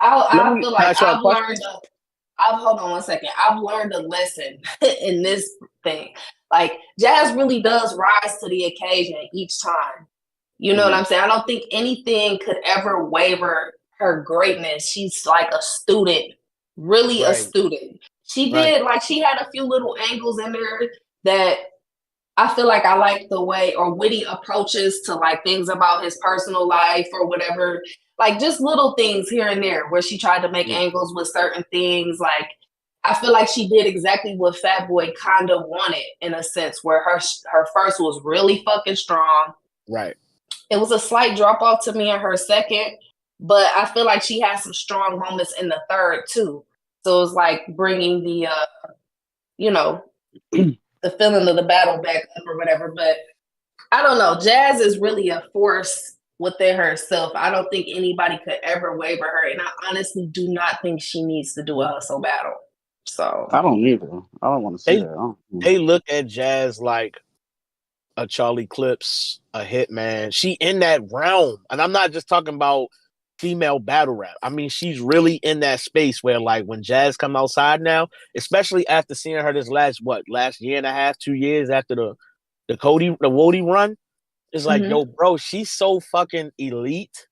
Let I me feel can I like ask y'all a question. I've hold on one second. I've learned a lesson in this thing. Like Jazz really does rise to the occasion each time. You know what mm-hmm. I'm saying? I don't think anything could ever waver her greatness. She's like a student, really a Right, student. She right, did like she had a few little angles in there that I feel like I like the way or witty approaches to like things about his personal life or whatever. Like just little things here and there where she tried to make yeah, angles with certain things. Like I feel like she did exactly what Fat Boy kind of wanted in a sense, where her first was really fucking strong. right. It was a slight drop off to me in her second, but I feel like she had some strong moments in the third too. So it was like bringing the you know, the feeling of the battle back up or whatever. But I don't know. Jazz is really a force within herself. I don't think anybody could ever waver her. And I honestly do not think she needs to do a hustle battle. So I don't either. I don't want to see They that. they look at Jazz like a Charlie Clips, a Hitman. She in that realm, and I'm not just talking about female battle rap. I mean, she's really in that space where, like, when Jazz come outside now, especially after seeing her this last year and a half, 2 years after the Wody run, it's like, yo, bro, she's so fucking elite.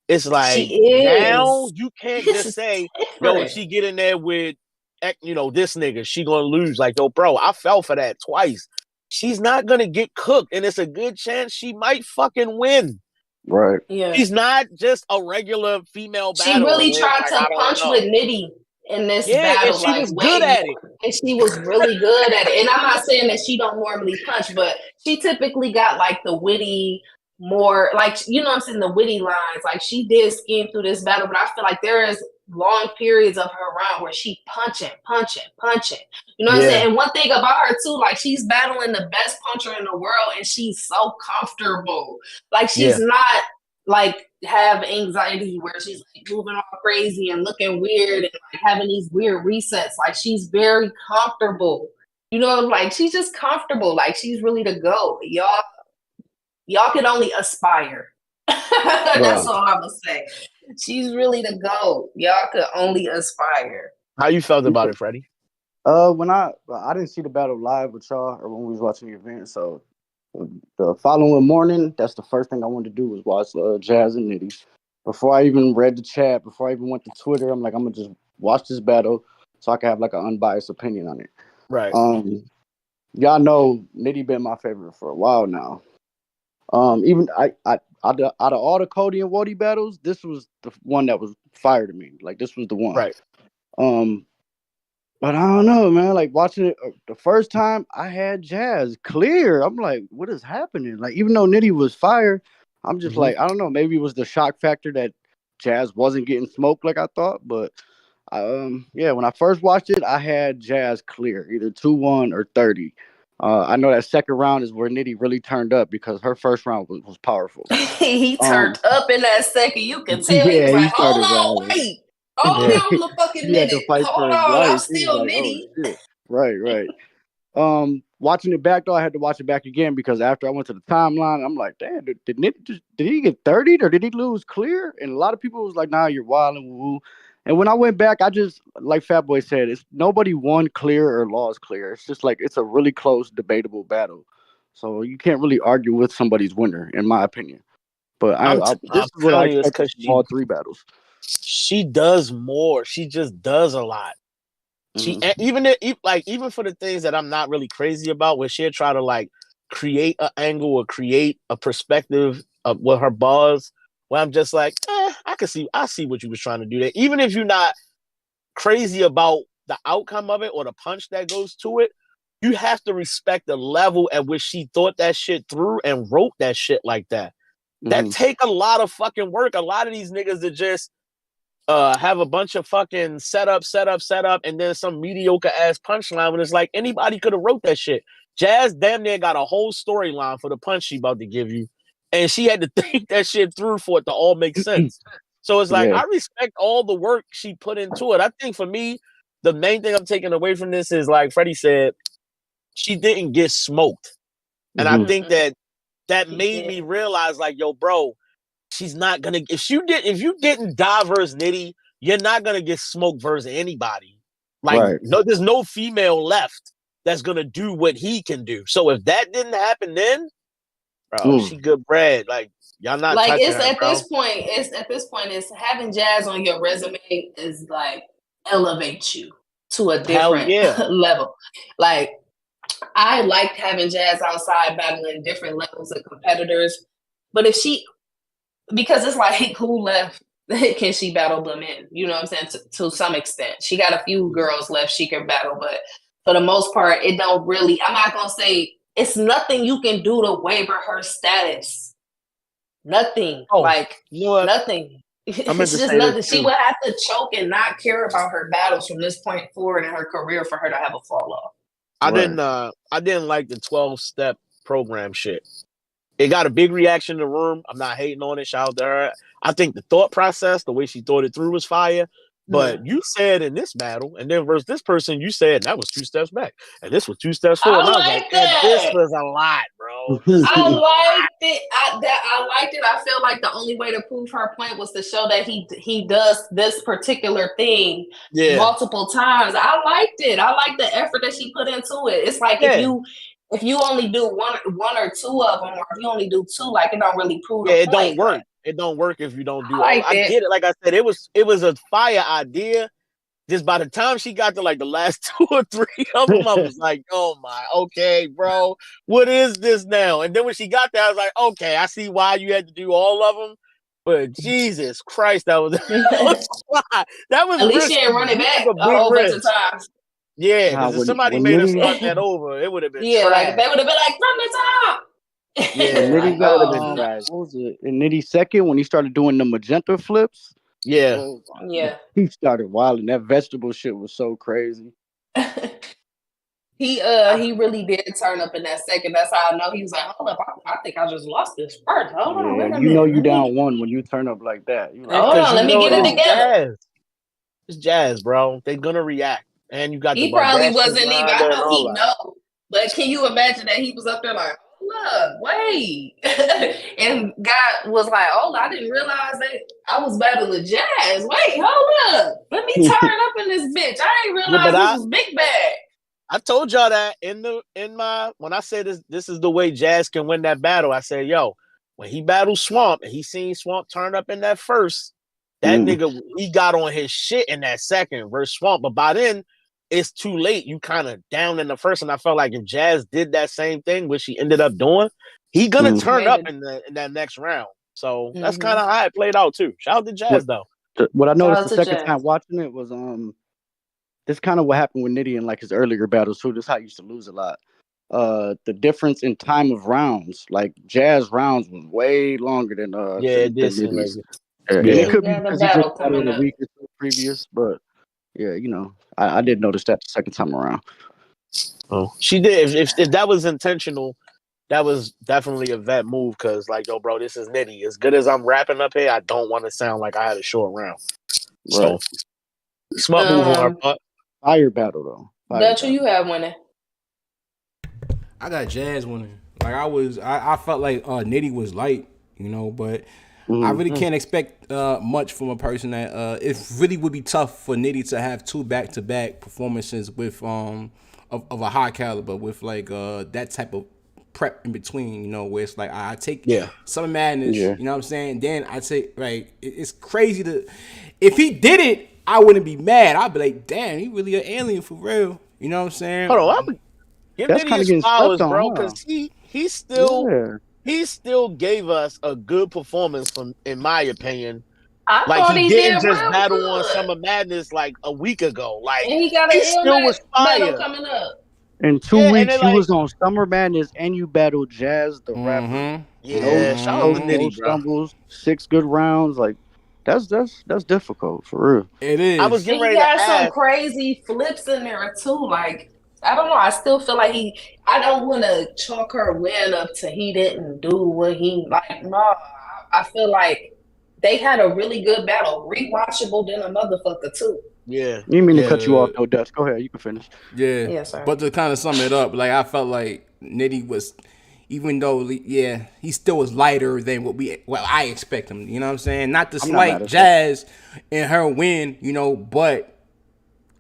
It's she like now is. you can't just It's say, yo, if different. she get in there with, this nigga, she gonna lose. Like, yo, bro, I fell for that twice. She's not gonna get cooked, and it's a good chance she might fucking win. Right. Yeah. She's not just a regular female She battler really where it's tried like, to I don't punch know. with Nitty in this Yeah, and battle, she like was good way at it. more. And she was really good at it. And I'm not saying that she don't normally punch, but she typically got like the witty, more like you know what I'm saying, the witty lines. Like she did skim through this battle, but I feel like there is long periods of her round where she punching. You know what I'm Yeah, saying? And one thing about her too, like she's battling the best puncher in the world and she's so comfortable. Like she's yeah, not like have anxiety where she's like moving all crazy and looking weird and like having these weird resets. Like she's very comfortable. You know, like she's just comfortable. Like she's really the go. Y'all can only aspire. That's Right. all I'm gonna say. She's really the go. Y'all could only aspire. How you felt about it, Freddie? When I didn't see the battle live with y'all or when we was watching the event, so the following morning, that's the first thing I wanted to do was watch Jazz and Nitty. Before I even read the chat, before I even went to Twitter, I'm like, I'm gonna just watch this battle so I can have like an unbiased opinion on it. Right. Y'all know Nitty been my favorite for a while now. Even out of all the Cody and Wody battles, this was the one that was fire to me. Like this was the one. Right. But I don't know, man. Like watching it the first time, I had Jazz clear. I'm like, what is happening? Like even though Nitty was fire, I'm just like, I don't know. Maybe it was the shock factor that Jazz wasn't getting smoked like I thought. But yeah, when I first watched it, I had Jazz clear, either 2-1 or 30. I know that second round is where Nitty really turned up because her first round was powerful. He turned up in that second. You can tell he Yeah, was he like, hold started on, rallying. wait. Hold Yeah. on a fucking He had to minute. fight Hold for his on. I'm life. He was still like, oh Nitty. shit. Right. Watching it back though, I had to watch it back again because after I went to the timeline, I'm like, damn, did he get 30'd or did he lose clear? And a lot of people was like, nah, you're wild and woo. And when I went back, I just like Fat Boy said, it's nobody won clear or lost clear. It's just like it's a really close, debatable battle. So you can't really argue with somebody's winner, in my opinion. But this I'm is what I telling you, it's expected because from all 3 battles. she does more. She just does a lot. She even for the things that I'm not really crazy about, where she'll try to like create an angle or create a perspective with her bars, where I'm just like, I see what you was trying to do there. Even if you're not crazy about the outcome of it or the punch that goes to it, you have to respect the level at which she thought that shit through and wrote that shit like that. That take a lot of fucking work. A lot of these niggas that just have a bunch of fucking setup, and then some mediocre ass punchline when it's like anybody could have wrote that shit. Jazz damn near got a whole storyline for the punch she about to give you, and she had to think that shit through for it to all make sense. So it's like I respect all the work she put into it. I think for me, the main thing I'm taking away from this is like Freddie said, she didn't get smoked, and I think that made me realize like, yo, bro, she's not gonna if you didn't die versus Nitty, you're not gonna get smoked versus anybody. Like no, there's no female left that's gonna do what he can do. So if that didn't happen, then bro, she good bread. Like y'all not like touching it's her, at bro. this point, it's having Jazz on your resume is like elevate you to a different level. Like I liked having Jazz outside battling different levels of competitors, but if she because it's like who left can she battle them in? You know what I'm saying? To some extent. She got a few girls left she can battle, but for the most part, it don't really, I'm not going to say, it's nothing you can do to waiver her status. Nothing. Nothing. It's just nothing. She would have to choke and not care about her battles from this point forward in her career for her to have a fall off. I didn't like the 12-step program shit. It got a big reaction in the room. I'm not hating on it. Shout out to her. I think the thought process, the way she thought it through was fire. But you said in this battle, and then versus this person, you said that was 2 steps back. And this was 2 steps forward. I was like, this was a lot, bro. I liked it. I liked it. I feel like the only way to prove her point was to show that he does this particular thing multiple times. I liked it. I like the effort that she put into it. It's like if you only do one or two of them, or if you only do 2, like it don't really prove. Yeah, it don't work. It don't work if you don't do all. I get it. Like I said, it was a fire idea. Just by the time she got to like the last 2 or 3 of them, I was like, oh my, okay, bro, what is this now? And then when she got there, I was like, okay, I see why you had to do all of them. But Jesus Christ, that was that was at least she ain't running back a whole bunch of times. Yeah, because if somebody made her start that over, it would have been trash. Like they would have been like, from the top. Yeah, Nitty got what was it? In Nitty second when he started doing the magenta flips. Yeah. He started wilding. That vegetable shit was so crazy. He really did turn up in that second. That's how I know he was like, hold up, I think I just lost this part. Hold on, wait a minute. You know you down 1 when you turn up like that. Hold on, let me get it together. It's Jazz, bro. They're gonna react. And you got he probably wasn't even. I know he know, but can you imagine that he was up there like, look, wait, and God was like, oh, I didn't realize that I was battling Jazz. Wait, hold up, let me turn up in this bitch. I ain't realize this was big bag. I told y'all that when I said this is the way Jazz can win that battle. I said, yo, when he battled Swamp and he seen Swamp turn up in that first, that nigga, he got on his shit in that second versus Swamp. But by then, it's too late. You kind of down in the first, and I felt like if Jazz did that same thing, which she ended up doing, he gonna turn up in that next round. So that's kind of how it played out too. Shout out to Jazz though. What I noticed the second time watching it was this kind of what happened with Nitty in like his earlier battles too. This is how he used to lose a lot. The difference in time of rounds, like Jazz rounds was way longer than Nitty's. It could be because he just battled a week or so previous, but. Yeah, I did notice that the second time around. Oh, she did. If that was intentional, that was definitely a vet move. Because like, yo, bro, this is Nitty. As good as I'm wrapping up here, I don't want to sound like I had a short round. So, smart move on our part. Fire battle though. That's who you have winning. I got Jazz winning. Like I felt like Nitty was light, but I really can't expect much from a person that it really would be tough for Nitty to have 2 back-to-back performances with of a high caliber with like that type of prep in between, where it's like I take Summer Madness, you know what I'm saying? Then I take like it's crazy to if he did it, I wouldn't be mad. I'd be like, damn, he really an alien for real. You know what I'm saying? Hold on, give Nitty his flowers, bro, because he still gave us a good performance in my opinion. I thought he didn't did just battle good. on Summer Madness like a week ago. Like, and he got he still was fire coming up. In 2 weeks, you was on Summer Madness and you battled Jazz the rapper. Yeah, shout out to Nitty, bro. Stumbles, 6 good rounds. Like, that's difficult for real. It is. I was getting ready to ask. He got some crazy flips in there too. Like, I don't know. I still feel like I don't want to chalk her win up to he didn't do what he like. No, I feel like they had a really good battle, rewatchable than a motherfucker too. Yeah. You mean to cut you off, though, Dutch? Go ahead, you can finish. Yeah. Yes, sir. But to kind of sum it up, like I felt like Nitty was, even though he still was lighter than what I expect him. You know what I'm saying? Not to slight Jazz in her win, but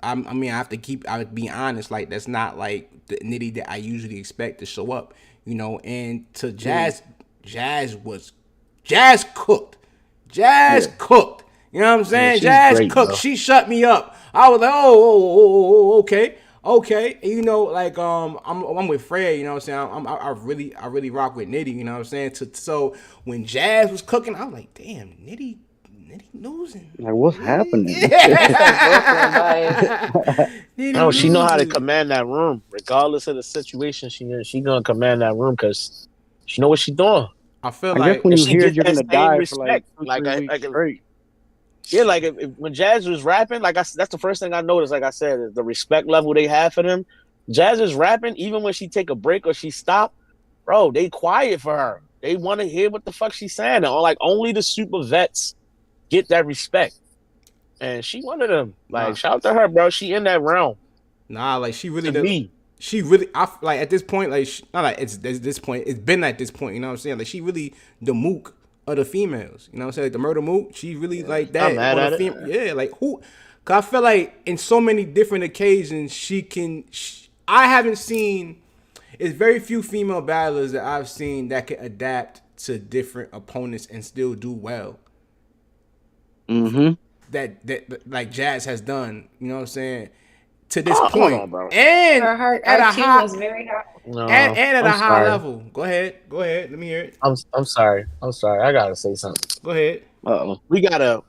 I have to be honest. Like that's not like the Nitty that I usually expect to show up. And to Jazz, Jazz cooked. Jazz cooked. You know what I'm saying? Jazz cooked. Bro. She shut me up. I was like, okay. Like I'm with Fred. You know what I'm saying? I really rock with Nitty. You know what I'm saying? So when Jazz was cooking, I was like, damn, Nitty losing. Like, what's happening? No, she know how to command that room, regardless of the situation she in. She gonna command that room because she know what she doing. I feel I guess when you hear you're gonna die for like 2-3 weeks straight. Yeah, like when Jazz was rapping, that's the first thing I noticed. Like I said, is the respect level they have for them. Jazz is rapping, even when she take a break or she stop, bro. They quiet for her. They want to hear what the fuck she's saying. And like only the super vets get that respect, and she one of them. Like shout out to her, bro. She in that realm. Nah, like she really I like at this point, like not like it's this point. It's been at this point. You know what I'm saying? Like she really the mook of the females. You know what I'm saying? Like the murder mook. She really like that. I'm mad at it. Yeah, like who? Cause I feel like in so many different occasions I haven't seen. It's very few female battlers that I've seen that can adapt to different opponents and still do well. Mm-hmm. That like Jazz has done. You know what I'm saying? To this point, on, bro. And her at a high, was very high. No, and at a high sorry. level. Go ahead. Let me hear it. I'm sorry. I gotta say something. Go ahead. We gotta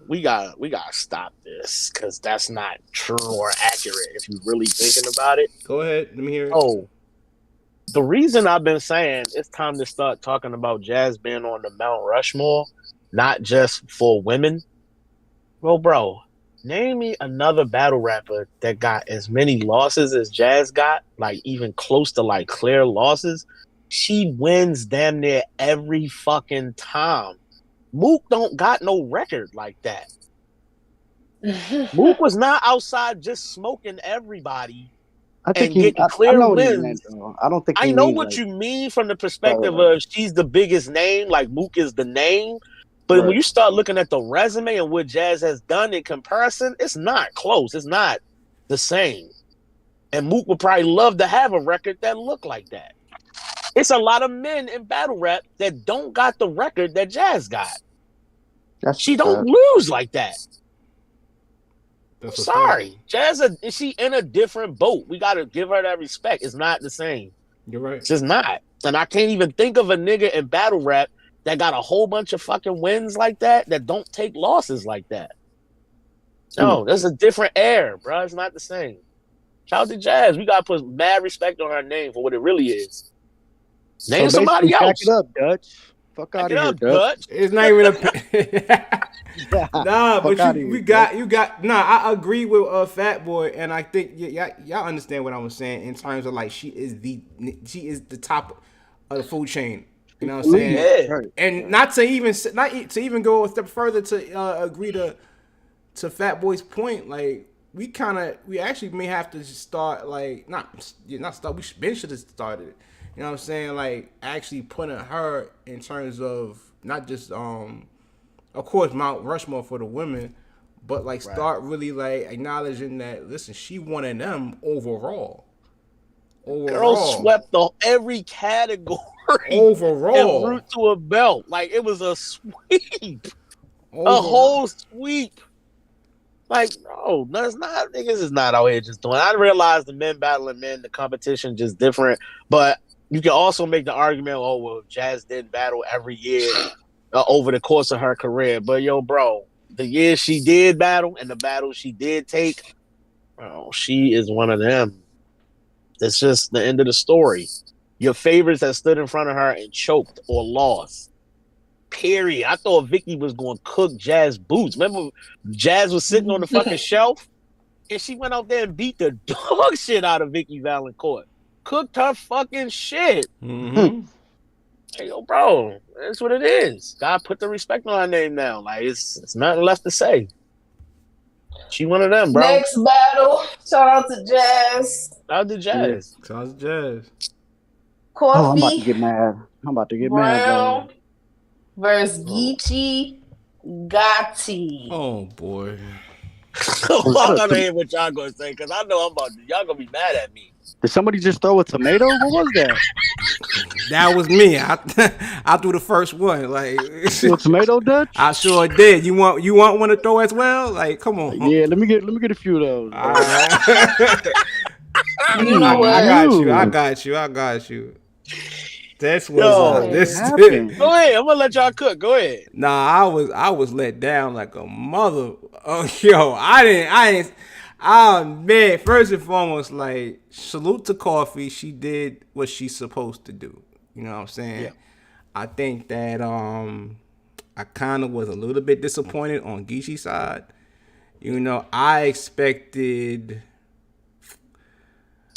stop this because that's not true or accurate. If you're really thinking about it, go ahead. Let me hear it. Oh, the reason I've been saying it's time to start talking about Jazz being on the Mount Rushmore, not just for women. Well, bro. Name me another battle rapper that got as many losses as Jazz got, like even close to like clear losses. She wins damn near every fucking time. Mook don't got no record like that. Mook was not outside just smoking everybody and getting clear wins. I don't think I know what you mean from the perspective of she's the biggest name, like Mook is the name. But when you start looking at the resume and what Jazz has done in comparison, it's not close. It's not the same. And Mook would probably love to have a record that looked like that. It's a lot of men in battle rap that don't got the record that Jazz got. She don't lose like that. I'm sorry. Jazz, she in a different boat. We got to give her that respect. It's not the same. You're right. It's just not. And I can't even think of a nigga in battle rap that got a whole bunch of fucking wins like that don't take losses like that. No, there's a different air, bro. It's not the same. Shout out to Jazz. We gotta put mad respect on her name for what it really is. Name somebody else. Back it up, Dutch. Fuck out of here, Dutch. It's not even a nah, but you got. Nah, I agree with Fat Boy, and I think y'all understand what I was saying in terms of like she is the top of the food chain. You know what I'm saying? Yeah. And not to even go a step further to agree to Fat Boy's point, like we actually may have to start like not start. We should have started it. You know what I'm saying? Like actually putting her in terms of not just of course, Mount Rushmore for the women, but like Right. start really like acknowledging that. Listen, she one of them overall. Girl Overall, swept every category and overall, route to a belt. Like it was a sweep, a overall. whole sweep. Like, no, that's not niggas is not out here just doing. I realize the men battling men, the competition just different. But you can also make the argument, oh well, Jazz did battle every year over the course of her career. But yo, bro, the years she did battle and the battles she did take, bro, she is one of them. It's just the end of the story. Your favorites that stood in front of her and choked or lost. Period. I thought Vicky was going to cook Jazz boots. Remember, Jazz was sitting on the fucking shelf, and she went out there and beat the dog shit out of Vicky Valancourt. Cooked her fucking shit. Mm-hmm. Hey, yo, bro, that's what it is. God put the respect on her name now. Like it's nothing left to say. She one of them, bro. Next battle. Shout out to Jazz. Out the Jazz. Sounds Jazz. Coffee. Oh, I'm about to get mad. Brown versus Oh. Geechi Gotti. Oh boy. I'm gonna hear what y'all gonna say because I know y'all gonna be mad at me. Did somebody just throw a tomato? What was that? That was me. I threw the first one. Like A tomato Dutch? I sure did. You want one to throw as well? Like, come on. Yeah, let me get a few of those. All right. You know what? I got you. This was this. happened? Go ahead. I'm gonna let y'all cook. Go ahead. Nah, I was let down like a mother. Oh, yo, I didn't. Oh man, first and foremost, like salute to Coffee. She did what she's supposed to do. You know what I'm saying? Yeah. I think that I kind of was a little bit disappointed on Geechi's side. You know, I expected.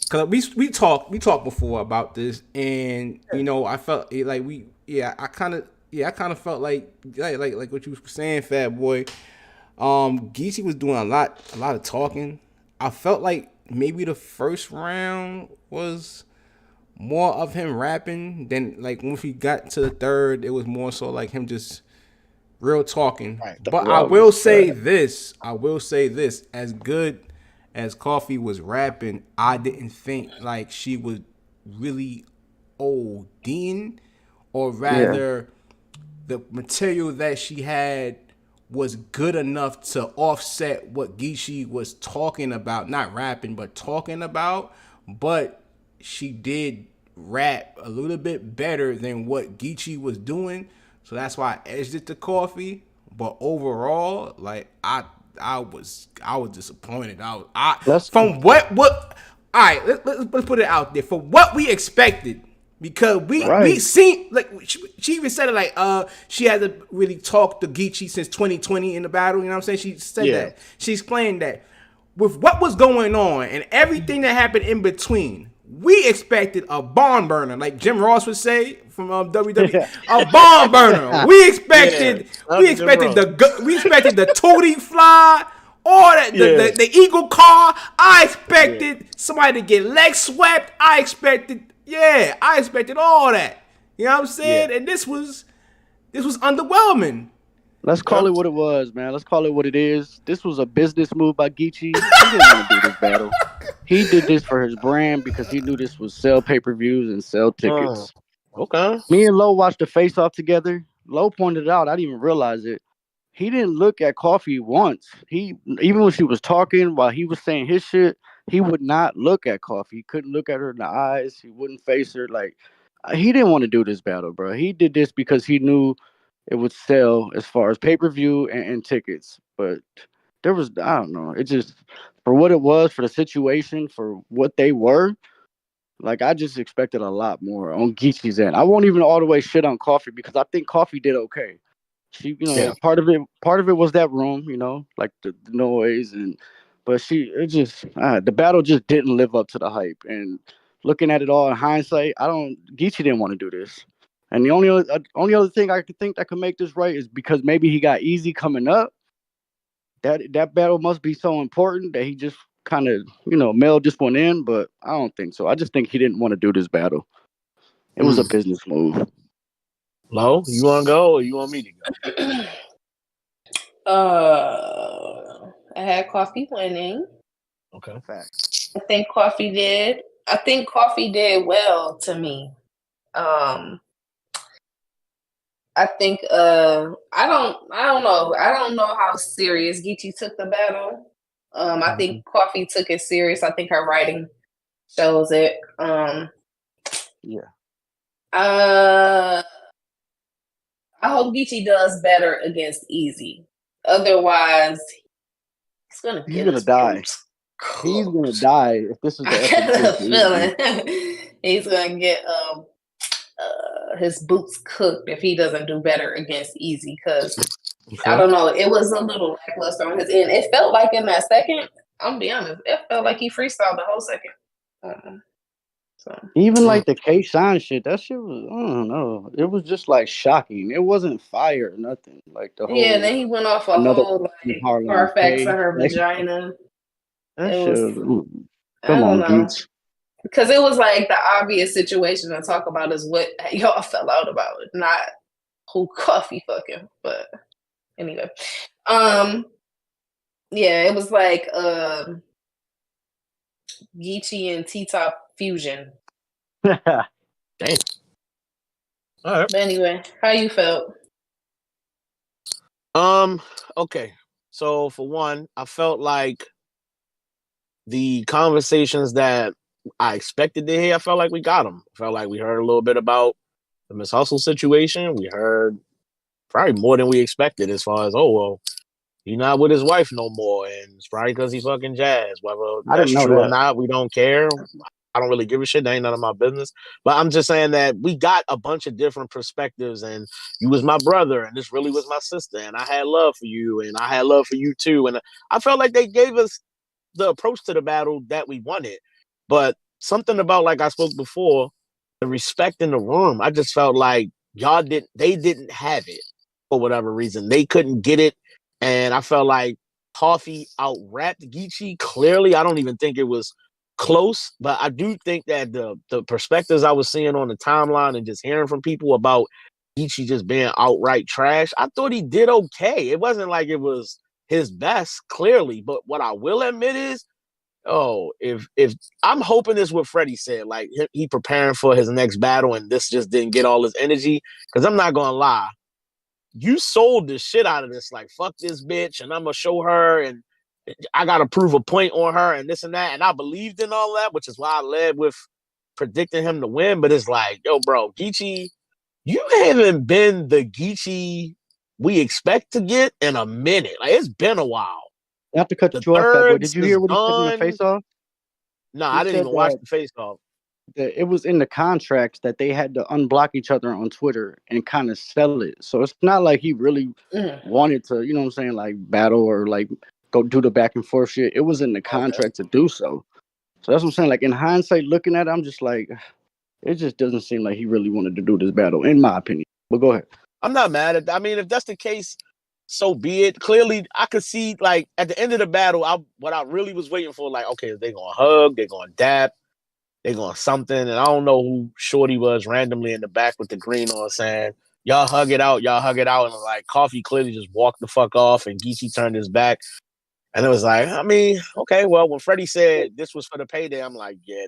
Cause we talked before about this, and you know I felt like I kind of felt like what you were saying, Fat Boy. Geechi was doing a lot of talking. I felt like maybe the first round was more of him rapping than like once we got to the third, it was more so like him just real talking. Right. But I will say this, as good as Coffee was rapping, I didn't think like she was really ODing, or rather the material that she had was good enough to offset what Geechi was talking about, not rapping, but talking about. But she did rap a little bit better than what Geechi was doing. So that's why I edged it to Coffee. But overall, like I was disappointed. From what all right, let's put it out there. For what we expected. Because we seen, like, she even said it like she hasn't really talked to Geechi since 2020 in the battle. You know what I'm saying? She said that. She explained that with what was going on and everything that happened in between, we expected a barn burner, like Jim Ross would say from WWE. A barn burner. We expected the Tootie fly. Or the Eagle car. I expected somebody to get leg swept. I expected all that. You know what I'm saying? And this was underwhelming. Let's call it what it was, man. Let's call it what it is. This was a business move by Geechi. He didn't want to do this battle. He did this for his brand because he knew this would sell pay-per-views and sell tickets. Okay. Me and Lo watched the face-off together. Lo pointed it out. I didn't even realize it. He didn't look at Coffee once. Even when she was talking, while he was saying his shit, he would not look at Coffee. He couldn't look at her in the eyes. He wouldn't face her. Like, he didn't want to do this battle, bro. He did this because he knew it would sell as far as pay-per-view and tickets. But there was, I don't know. It just, for what it was, for the situation, for what they were, like, I just expected a lot more on Geechi's end. I won't even all the way shit on Coffee because I think Coffee did okay. She, part of it was that room, like the noise, but the battle just didn't live up to the hype. And looking at it all in hindsight, Geechi didn't want to do this. And the only other thing I could think that could make this right is because maybe he got Eazy coming up. That battle must be so important that he just kind of, mailed this one in, but I don't think so. I just think he didn't want to do this battle. It was a business move. Lo, you want to go or you want me to go? I had Coffee winning. Okay. Fact. I think Coffee did well to me. I think I don't know. I don't know how serious Geechi took the battle. I think Coffee took it serious. I think her writing shows it. Yeah. I hope Geechi does better against Eazy. Otherwise, he's gonna He's get gonna his die. boots He's gonna cooked. die if this is the I epic got year a for Eazy. feeling he's gonna get his boots cooked if he doesn't do better against Eazy. Because I don't know, it was a little lackluster on his end. It felt like in that second, I'm gonna be honest, it felt like he freestyled the whole second. So Even like the K Shine shit, that shit was I don't know. It was just like shocking. It wasn't fire or nothing. Like the yeah, whole then he went off a another whole like Harlem Carfax of K. her Like, vagina. that It shit was, I come don't on, know. Geeks. Because it was like the obvious situation to talk about is what y'all fell out about, not who Coffee fucking. But anyway, yeah, it was like Geechi and T Top fusion. Damn. All right. But anyway, how you felt? Okay. So for one, I felt like the conversations that I expected to hear, I felt like we got them. I felt like we heard a little bit about the Miss Hustle situation. We heard probably more than we expected as far as, oh, well, he's not with his wife no more. And it's probably because he fucking jazz. Whether I that's didn't know true or that. not, we don't care. I don't really give a shit. That ain't none of my business. But I'm just saying that we got a bunch of different perspectives, and you was my brother, and this really was my sister, and I had love for you, and I had love for you too. And I felt like they gave us the approach to the battle that we wanted. But something about, like I spoke before, the respect in the room, I just felt like they didn't have it for whatever reason. They couldn't get it. And I felt like Coffee out rapped Geechi. Clearly, I don't even think it was close, but I do think that the perspectives I was seeing on the timeline and just hearing from people about Geechi just being outright trash, I thought he did okay. It wasn't like it was his best, clearly. But what I will admit is, if I'm hoping this what Freddie said, like he preparing for his next battle, and this just didn't get all his energy. Because I'm not gonna lie, you sold the shit out of this. Like, fuck this bitch, and I'm gonna show her, and I gotta prove a point on her, and this and that. And I believed in all that, which is why I led with predicting him to win. But it's like, yo, bro, Geechi, you haven't been the Geechi we expect to get in a minute. Like, it's been a while. Not to cut The you off, Fat Boy. Did thirds you is hear what he said in the gone. face off? No, He I didn't said even watch that the face off. it was in the contracts that they had to unblock each other on Twitter and kind of sell it. So it's not like he really wanted to, you know what I'm saying, like battle or like go do the back and forth shit. It was in the contract to do so. So that's what I'm saying. Like in hindsight, looking at it, I'm just like, it just doesn't seem like he really wanted to do this battle, in my opinion. But go ahead. I'm not mad at that. I mean, if that's the case, so be it. Clearly, I could see, like, at the end of the battle, what I really was waiting for, like, okay, they're going to hug, they're going to dap, they're going to something. And I don't know who Shorty was randomly in the back with the green on saying, y'all hug it out, y'all hug it out. And, like, Coffee clearly just walked the fuck off, and Geechi turned his back. And it was like, I mean, okay, well, when Freddie said this was for the payday, I'm like, yeah,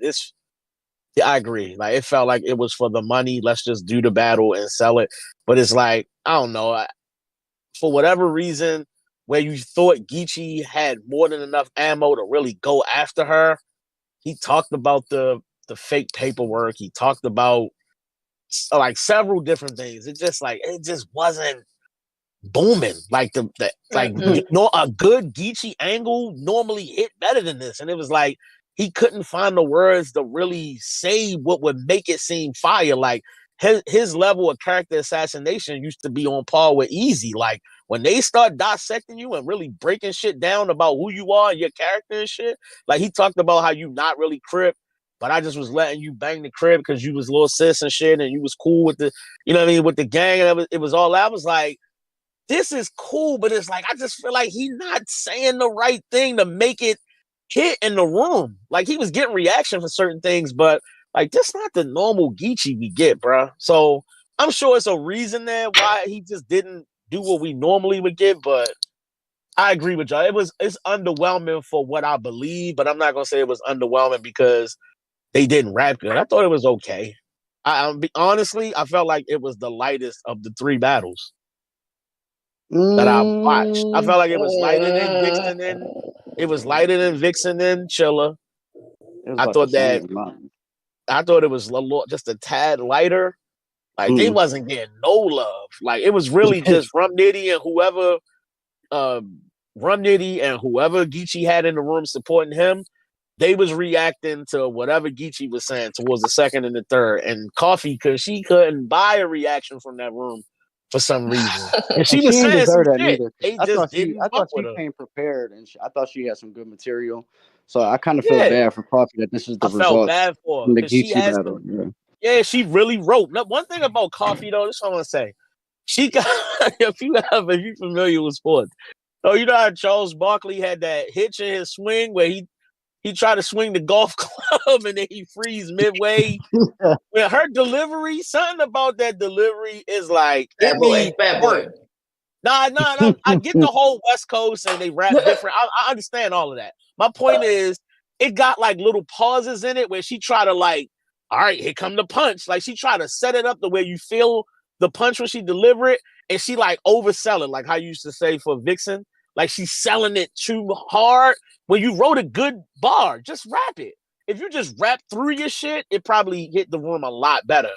I agree. Like, it felt like it was for the money. Let's just do the battle and sell it. But it's like, I don't know. For whatever reason, where you thought Geechi had more than enough ammo to really go after her, he talked about the fake paperwork. He talked about like several different things. It just wasn't booming. Like a good Geechi angle normally hit better than this, and it was like he couldn't find the words to really say what would make it seem fire. Like his level of character assassination used to be on par with Eazy. Like when they start dissecting you and really breaking shit down about who you are and your character and shit. Like he talked about how you not really Crip, but I just was letting you bang the crib because you was little sis and shit, and you was cool with the, you know what I mean, with the gang, and it was all that. I was like, this is cool, but it's like I just feel like he's not saying the right thing to make it hit in the room. Like he was getting reaction for certain things, but like this not the normal Geechi we get, bro. So I'm sure it's a reason there why he just didn't do what we normally would get, but I agree with y'all. It's underwhelming for what I believe, but I'm not gonna say it was underwhelming because they didn't rap good. I thought it was okay. Honestly, I felt like it was the lightest of the 3 battles that I watched. I felt like it was lighter than Vixen and Chilla. It was I about the thought that same amount. I thought it was just a tad lighter. Like they wasn't getting no love. Like it was really just Nitty and whoever Geechi had in the room supporting him. They was reacting to whatever Geechi was saying towards the second and the third. And Coffee, because she couldn't buy a reaction from that room for some reason. And she And was she didn't saying some deserve that shit. neither. They I just thought she didn't fuck with her. came prepared, and I thought she had some good material. So I kind of Yeah. felt bad for Coffee that this is the I felt result bad for her from the because she Geechi has battle. Yeah, she really wrote. Now, one thing about Coffee though, this is what I want to say. She got if you familiar with sports. Oh, you know how Charles Barkley had that hitch in his swing where he tried to swing the golf club and then he freeze midway. With her delivery, something about that delivery is like Bad boy. Nah. I get the whole West Coast and they rap different. I understand all of that. My point is, it got like little pauses in it where she tried to like, all right, here come the punch. Like she tried to set it up the way you feel the punch when she deliver it, and she like oversell it, like how you used to say for Vixen. Like she's selling it too hard. When you wrote a good bar, just rap it. If you just rap through your shit, it probably hit the room a lot better.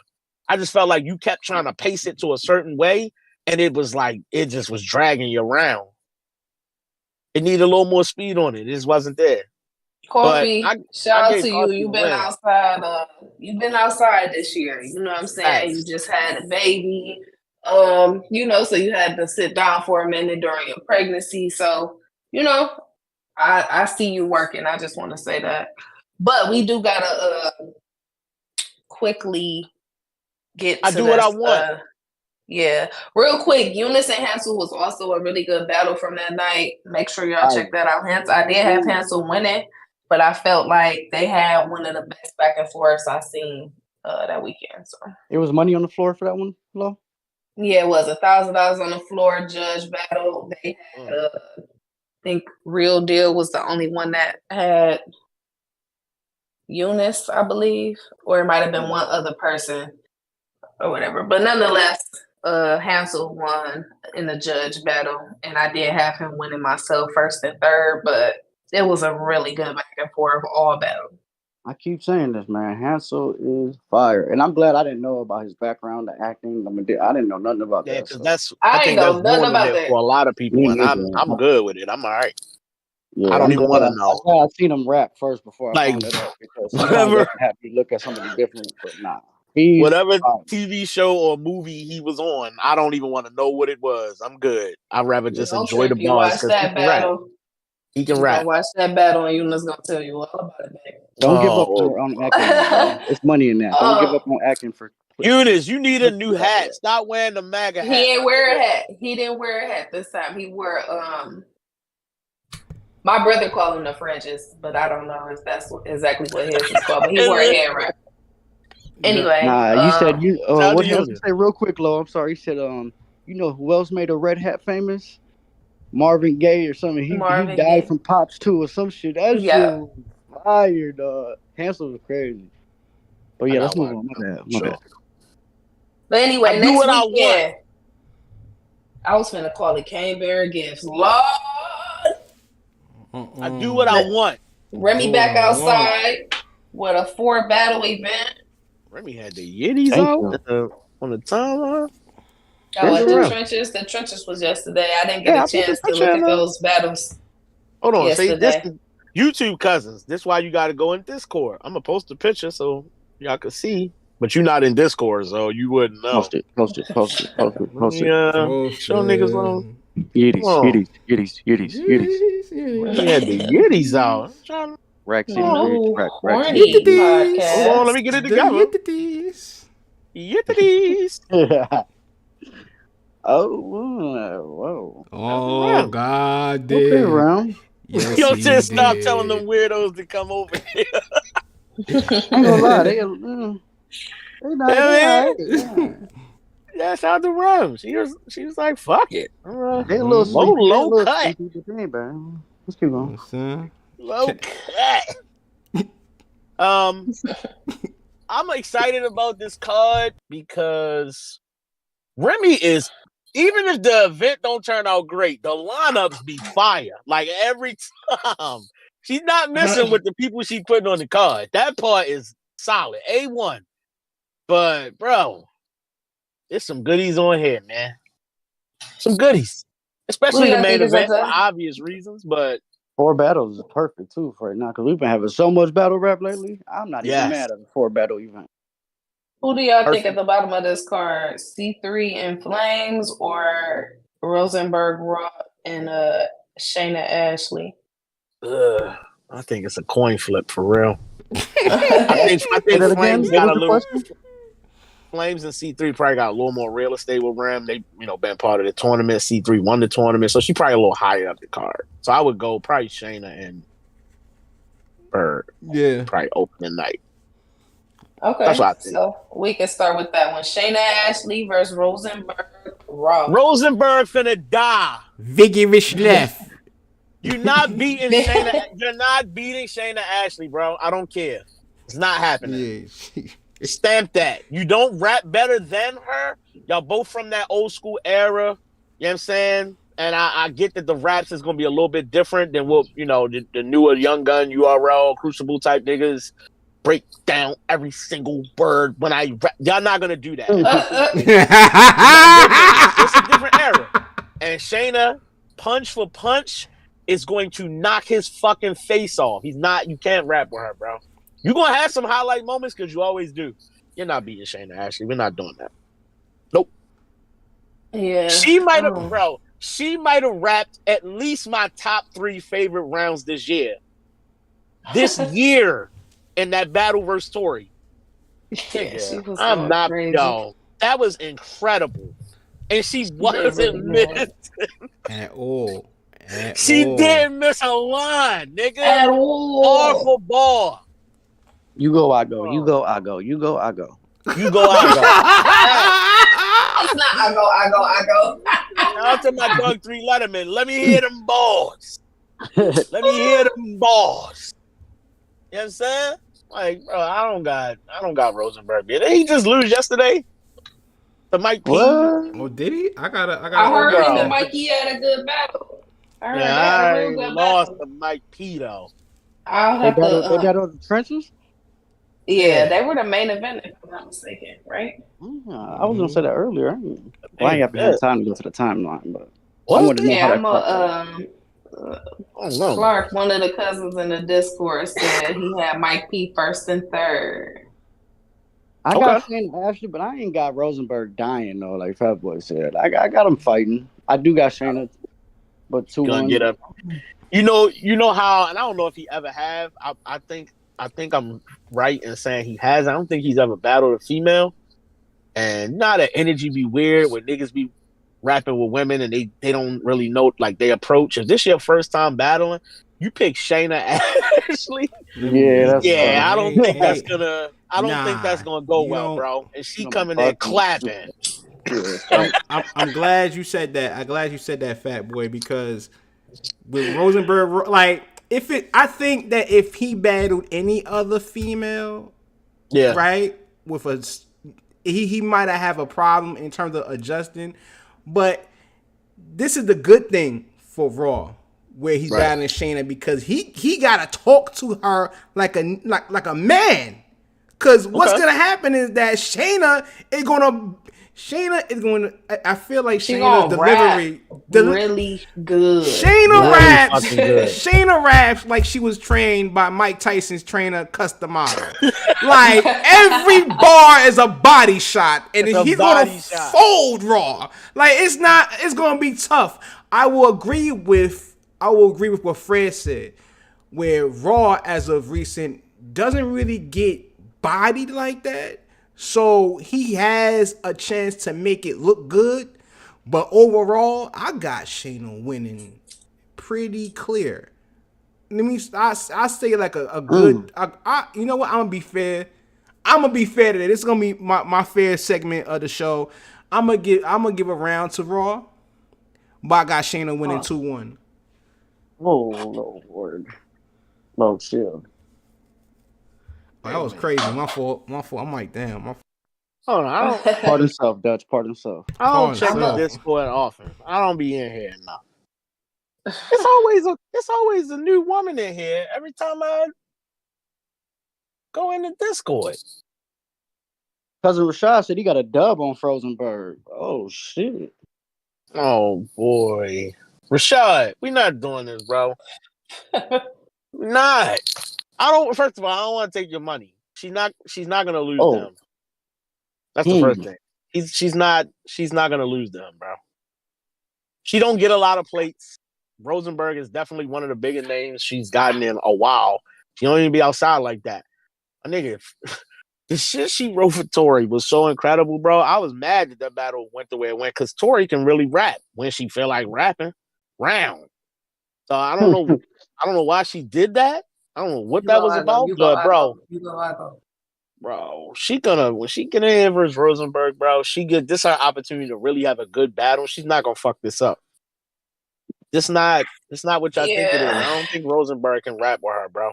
I just felt like you kept trying to pace it to a certain way, and it was like it just was dragging you around. It needed a little more speed on it. It just wasn't there. Coffee, shout out to you. Coffee You've been outside. You've been outside this year. You know what I'm saying? You just had a baby. So you had to sit down for a minute during your pregnancy. So, I see you working. I just want to say that. But we do gotta quickly get to I do what I want. Yeah. Real quick, Eunice and Hansel was also a really good battle from that night. Make sure y'all check that out. I did have Hansel winning, but I felt like they had one of the best back and forths I seen that weekend. So it was money on the floor for that one, Flo? Yeah, it was $1,000 on the floor judge battle. They had I think Real Deal was the only one that had Eunice, I believe, or it might have been one other person or whatever. But nonetheless, Hansel won in the judge battle, and I did have him winning myself first and third, but it was a really good back and forth all battle. I keep saying this, man. Hansel is fire, and I'm glad I didn't know about his background, the acting. I didn't know nothing about that. Yeah, because I think that's ruining it for a lot of people, and I'm good with it. I'm all right. Yeah, I don't even want to know. I seen him rap first before I found it out, because sometimes they have to look at somebody different, but nah. Whatever TV show or movie he was on, I don't even want to know what it was. I'm good. I'd rather just enjoy the bars because he can rap. He can rap. Watch that battle, and Eunice gonna tell you all about it. Baby. Don't give up on acting. It's money in that. Don't give up on acting for. Eunice, you need a new hat. Stop wearing the MAGA hat. He ain't wear a hat. He didn't wear a hat this time. He wore my brother called him the Frenches, but I don't know if that's exactly what his is called. But he wore a head wrap. Anyway, you said you. What else you say real quick, Lo? I'm sorry. You said you know who else made a red hat famous? Marvin Gaye or something. He died from Pops too or some shit. That shit was fire, dog. Hansel was crazy. But yeah, let's move on. My bad. But anyway, next weekend, I was finna call it Caneberry Gifts. Lord, I do what I want. Remy back outside with a 4-battle event. Remy had the Yitties out on the timeline. Oh, at the trenches. The trenches was yesterday. I didn't get a chance to look at those battles. Hold on, see, this is YouTube cousins. This is why you got to go in Discord. I'm gonna post a picture so y'all can see. But you're not in Discord, so you wouldn't know. Post it. Yeah, show niggas on. Yitties. He had the Yitties out. Rack City. Rack Hold on, let me get it together. Yitties. Whoa. Oh, God damn. Okay, round. Yes, yo, just stop telling them weirdos to come over here. I ain't gonna lie, they Yeah, shout out to Rum. She was like, fuck it. They a little Low sleepy. They a little cut. sleepy, but they ain't bad. Let's keep You know going. what I'm saying? Low cut. Um, I'm excited about this card because Remy is, even if the event don't turn out great, the lineups be fire. Like every time. She's not missing with the people she putting on the card. That part is solid. A1. But, bro, there's some goodies on here, man. Some goodies. Especially the main event for obvious reasons, but 4 battles is perfect too for right now because we've been having so much battle rap lately. I'm not even mad at a 4 battle event. Who do y'all think at the bottom of this card? C3 and Flames or Rosenberg Raw and Shaina Ashley? I think it's a coin flip for real. I think Flames got a little. Flames and C3 probably got a little more real estate with Ram. They, been part of the tournament. C3 won the tournament, so she probably a little higher up the card. So I would go probably Shaina and Bird. Yeah, probably opening night. Okay, that's what I think. So we can start with that one. Shaina Ashley versus Rosenberg Raw. Rosenberg finna die. vigorous left. You're not beating Shaina. You're not beating Shaina Ashley, bro. I don't care. It's not happening. Yeah. Stamp that. You don't rap better than her. Y'all both from that old school era. You know what I'm saying? And I get that the raps is going to be a little bit different than what, the newer Young Gun, URL, Crucible type niggas break down every single word when I rap. Y'all not going to do that. It's a different era. And Shaina, punch for punch, is going to knock his fucking face off. You can't rap with her, bro. You're going to have some highlight moments because you always do. You're not beating Shaina Ashley. We're not doing that. Nope. Yeah. She might have rapped at least my top 3 favorite rounds this year. This year in that battle versus Tori. Yeah, she was I'm not, crazy. yo. That was incredible. And she wasn't missing. At all. She didn't miss a line, nigga. At all. Bar for bar. You go, I go. You go, I go. You go, I go. You go, I go. It's not I go. Shout out to my dog 3 Letterman. Let me hear them balls. Let me hear them balls. You know what I'm saying? Like, bro, I don't got Rosenberg. Did he just lose yesterday? To Mike P. Oh, did he? I heard him and Mikey had a good battle. I lost to Mike P though. They battled the trenches? Yeah, they were the main event, if I'm not mistaken, right? I was gonna say that earlier. I ain't have time to go to the timeline, but I wanted to know how Clark, one of the cousins in the Discord, said he had Mike P first and third. I got Shaina Ashley, but I ain't got Rosenberg dying though, like Fat Boy said. I got him fighting. I do got Shaina, but 2-1. Get up. You know how, and I don't know if he ever have. I think I'm right in saying he has. I don't think he's ever battled a female. And not that energy be weird when niggas be rapping with women and they don't really know like they approach. If this your first time battling, you pick Shaina Ashley. Yeah, I don't think that's gonna. I don't think that's gonna go well, bro. And she coming there clapping. I'm glad you said that. I'm glad you said that, Fat Boy, because with Rosenberg, like I think that if he battled any other female, right, with he might have a problem in terms of adjusting. But this is the good thing for Raw, where he's battling Shaina, because he gotta talk to her like a man. Because what's gonna happen is that Shaina is gonna. I feel like Shaina's delivery really good. Shaina raps like she was trained by Mike Tyson's trainer, Custom Model. Like every bar is a body shot, and he's gonna fold Raw. Like it's gonna be tough. I will agree with what Fred said, where Raw as of recent doesn't really get bodied like that. So he has a chance to make it look good. But overall, I got Shaina winning pretty clear. I say like a good. You know what? I'm gonna be fair. I'm gonna be fair today. This is gonna be my fair segment of the show. I'm gonna give a round to Raw, but I got Shaina winning 2-1. Oh Lord, no chill. Oh, that was crazy. My fault. I'm like, damn. My Hold on, Pardon self, Dutch. Pardon self. I don't check the Pardon Discord often. I don't be in here enough. It's always a new woman in here every time I go in the Discord. Cousin Rashad said he got a dub on Rosenberg. Oh shit. Oh boy, Rashad, we not doing this, bro. We not. I don't. First of all, I don't want to take your money. She's not gonna lose to him. That's the first thing. She's not gonna lose to him, bro. She don't get a lot of plates. Rosenberg is definitely one of the bigger names she's gotten in a while. She don't even be outside like that. A nigga, the shit she wrote for Tori was so incredible, bro. I was mad that battle went the way it went because Tori can really rap when she feel like rapping. Round. So I don't know why she did that. I don't know what that was about, but bro, when she get in here versus Rosenberg, bro, this her opportunity to really have a good battle. She's not gonna fuck this up. It's not what y'all think it is. I don't think Rosenberg can rap with her, bro.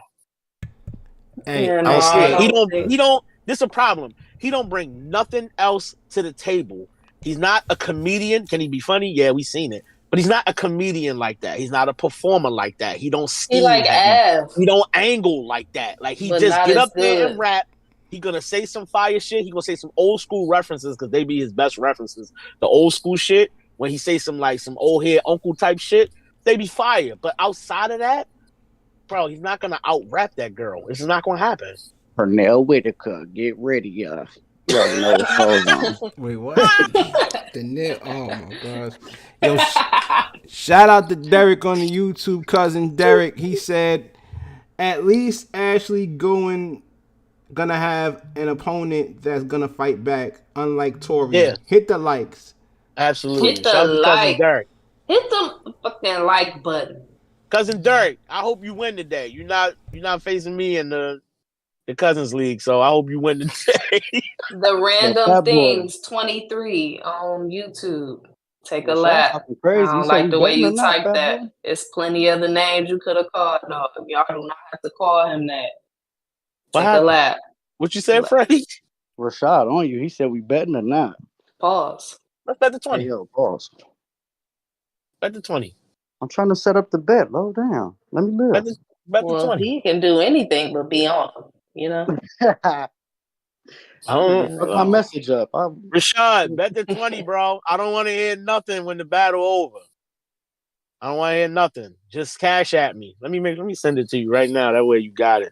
Hey, Yeah, I don't see it. He don't. This is a problem. He don't bring nothing else to the table. He's not a comedian. Can he be funny? Yeah, we seen it. But he's not a comedian like that. He's not a performer like that. He don't scheme. He like Av. He don't angle like that. Like he just get up there and rap. He gonna say some fire shit. He gonna say some old school references because they be his best references. The old school shit when he say some old head uncle type shit, they be fire. But outside of that, bro, he's not gonna out rap that girl. It's not gonna happen. Pernell Whitaker, get ready, y'all. You already know what's going on. Wait, what? Oh my gosh. Yo, shout out to Derek on the YouTube, cousin Derek. He said, at least Ashley gonna have an opponent that's gonna fight back, unlike Tori. Yeah. Hit the likes. Absolutely. Hit the Shout out to cousin Derek. Hit the fucking like button. Cousin Derek, I hope you win today. You're not facing me in the Cousins League, so I hope you win today. The Random Things 23 on YouTube. Take a lap. Crazy. I don't like the way you typed that. It's plenty other names you could have called. No, y'all do not have to call him that. Take a lap. What you said, Freddie? Rashad on you. He said we betting or not. Pause. Let's bet the 20. Hey, yo, pause. Bet the 20. I'm trying to set up the bet. Low down. Let me live. Bet the 20. He can do anything but be on him, you know? I don't put my message up. Rashad, bet the 20, bro. I don't want to hear nothing when the battle over. I don't want to hear nothing. Just cash at me. Let me send it to you right now. That way you got it.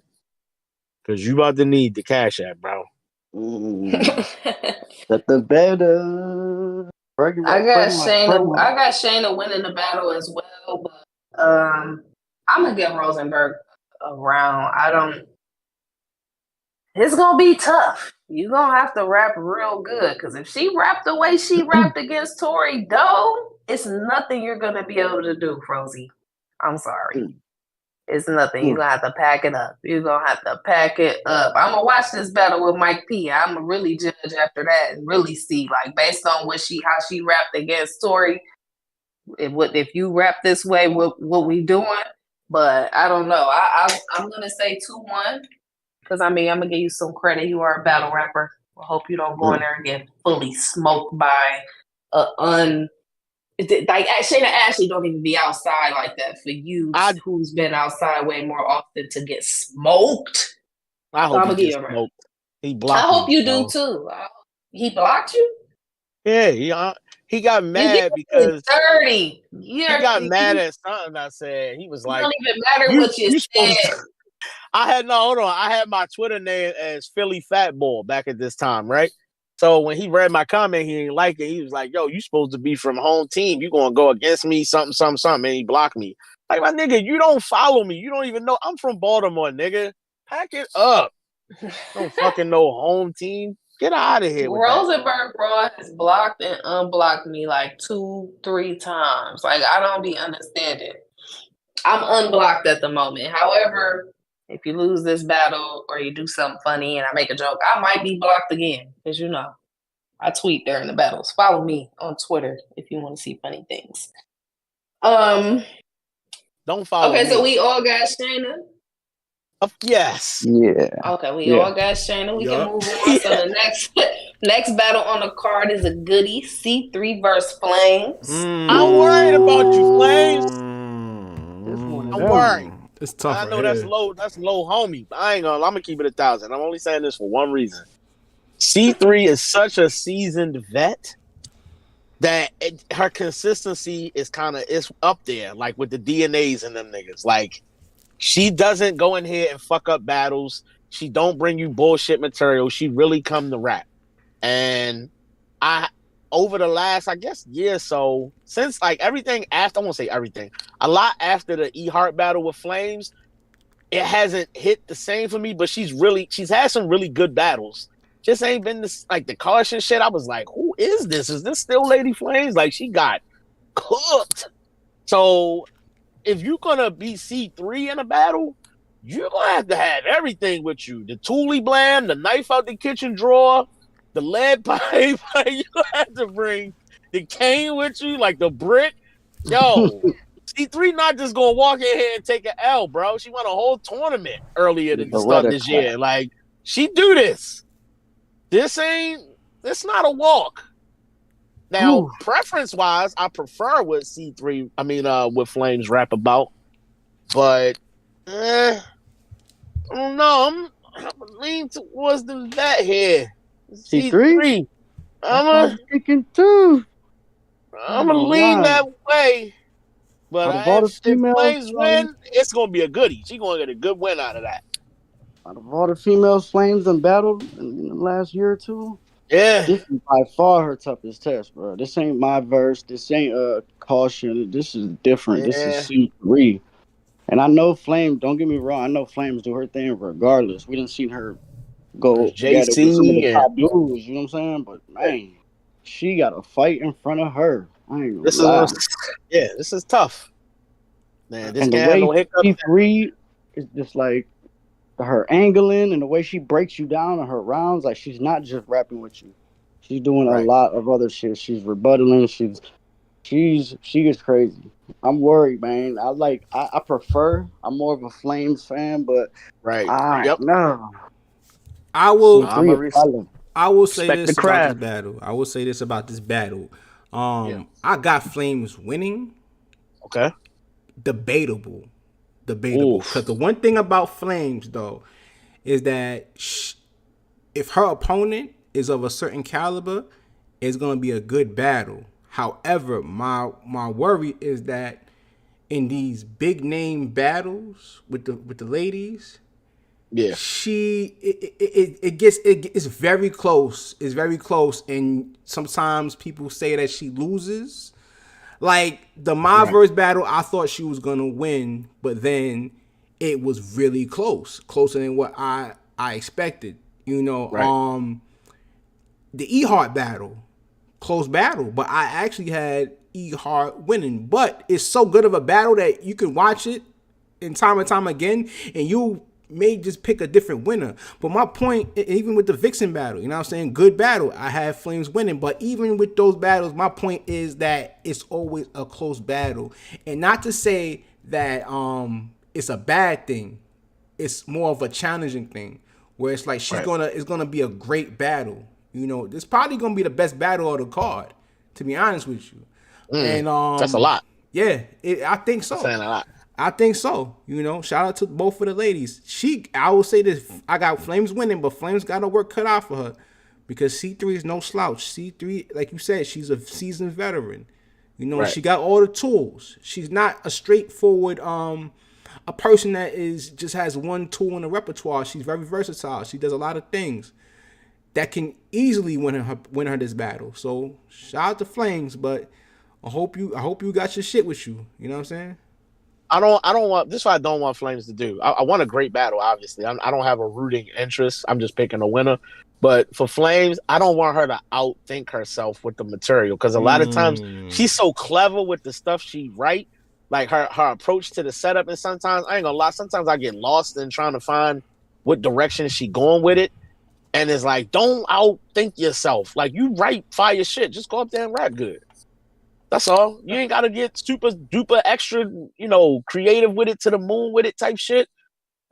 Because you about to need the cash app, bro. Set the better. I got Shaina winning the battle as well, but I'm gonna give Rosenberg a round. It's gonna be tough. You're gonna have to rap real good because if she rapped the way she rapped against Tori Doe, it's nothing you're gonna be able to do, Rosie. I'm sorry. It's nothing. You're gonna have to pack it up. You're gonna have to pack it up. I'm gonna watch this battle with Mike P. I'm gonna really judge after that and really see, like, based on how she rapped against Tori. If you rap this way, what we doing? But I don't know. I'm gonna say 2-1 because I'm gonna give you some credit. You are a battle rapper. I hope you don't go in there and get fully smoked by like Shaina Ashley don't even be outside like that for you, who's been outside way more often to get smoked. I hope he gets smoked. He blocked. I hope you do too. He blocked you? Yeah, he got mad because 30. He got mad at something I said. He was like, "It don't even matter what you said." I had my Twitter name as Philly Fatball back at this time, right? So when he read my comment, he didn't like it. He was like, yo, you supposed to be from home team. You gonna go against me, something. And he blocked me. Like, my nigga, you don't follow me. You don't even know. I'm from Baltimore, nigga. Pack it up. Don't fucking know home team. Get out of here with Rosenberg, bro, has blocked and unblocked me like 2-3 times. Like, I don't be understanding. I'm unblocked at the moment. However, if you lose this battle or you do something funny and I make a joke, I might be blocked again. Because, you know, I tweet during the battles. Follow me on Twitter if you want to see funny things. Don't follow Okay, me. so we all got Shaina. Yes. Yeah. Okay, we all got Shaina. We can move on. So the next battle on the card is a goodie. C3 versus Flames. I'm worried about you, Flames. This one I'm worried. It's tough. I know that's low. That's low, homie. But I'm gonna keep it 1,000. I'm only saying this for one reason. C3 is such a seasoned vet that her consistency is it's up there, like with the DNAs and them niggas. Like, she doesn't go in here and fuck up battles. She don't bring you bullshit material. She really come to rap. And over the last, I guess, year or so, since like everything after, I won't say everything, a lot after the E-Heart battle with Flames, it hasn't hit the same for me, but she's had some really good battles. Just ain't been this, like the caution shit. I was like, who is this? Is this still Lady Flames? Like, she got cooked. So if you're gonna beat C3 in a battle, you're gonna have everything with you. The Thule blam, the knife out the kitchen drawer, the lead pipe. You have to bring the cane with you, like the brick. Yo, C3 not just gonna walk in here and take an L, bro. She won a whole tournament earlier to start this year. Like, she do this. It's not a walk. Now, preference-wise, I prefer what with Flames rap about. But, I don't know. I'm leaning towards the vet here. C3? I'm thinking too. I'm gonna lean that way. But if Flames win, it's gonna be a goodie. She's gonna get a good win out of that. Out of all the females Flames in battle in the last year or two, this is by far her toughest test, bro. This ain't my verse. This ain't caution. This is different. This is C3. And I know Flames, don't get me wrong, I know Flames do her thing regardless. We didn't see her go at it with some of the top dudes, you know what I'm saying? But man, she got a fight in front of her. I ain't gonna lie. This is tough. Man, this and can't have no hiccups. C3 is just like her angling and the way she breaks you down in her rounds, like she's not just rapping with you. She's doing a lot of other shit. She's rebuttaling. She gets crazy. I'm worried, man. I prefer. I'm more of a Flames fan, but no. I will say this about this battle. I will say this about this battle. I got Flames winning. Okay. Debatable. Because the one thing about Flames, though, is that if her opponent is of a certain caliber, it's going to be a good battle. However, my worry is that in these big name battles with the ladies, it's very close. It's very close, and sometimes people say that she loses. Like the verse battle, I thought she was gonna win, but then it was really closer than what I expected. You know, the E-Heart battle, close battle, but I actually had E-Heart winning. But it's so good of a battle that you can watch it and time again, and you may just pick a different winner. But my point, even with the Vixen battle, you know what I'm saying? Good battle. I had Flames winning. But even with those battles, my point is that it's always a close battle. And not to say that it's a bad thing. It's more of a challenging thing. Where it's like it's gonna be a great battle. You know, it's probably gonna be the best battle of the card, to be honest with you. And that's a lot. Yeah, I think so. That's saying a lot. I think so. You know, shout out to both of the ladies. I will say this: I got Flames winning, but Flames got her work cut out for her because C3 is no slouch. C3, like you said, she's a seasoned veteran. You know, she got all the tools. She's not a straightforward a person that just has one tool in the repertoire. She's very versatile. She does a lot of things that can easily win her this battle. So shout out to Flames, but I hope you got your shit with you. You know what I'm saying? I don't want this. Is what I don't want Flames to do. I want a great battle. Obviously, I don't have a rooting interest. I'm just picking a winner. But for Flames, I don't want her to outthink herself with the material because a lot of times she's so clever with the stuff she write, like her approach to the setup. And sometimes I ain't gonna lie. Sometimes I get lost in trying to find what direction she going with it. And it's like, don't outthink yourself. Like, you write fire shit. Just go up there and rap good. That's all. You ain't got to get super duper extra, creative with it, to the moon with it type shit.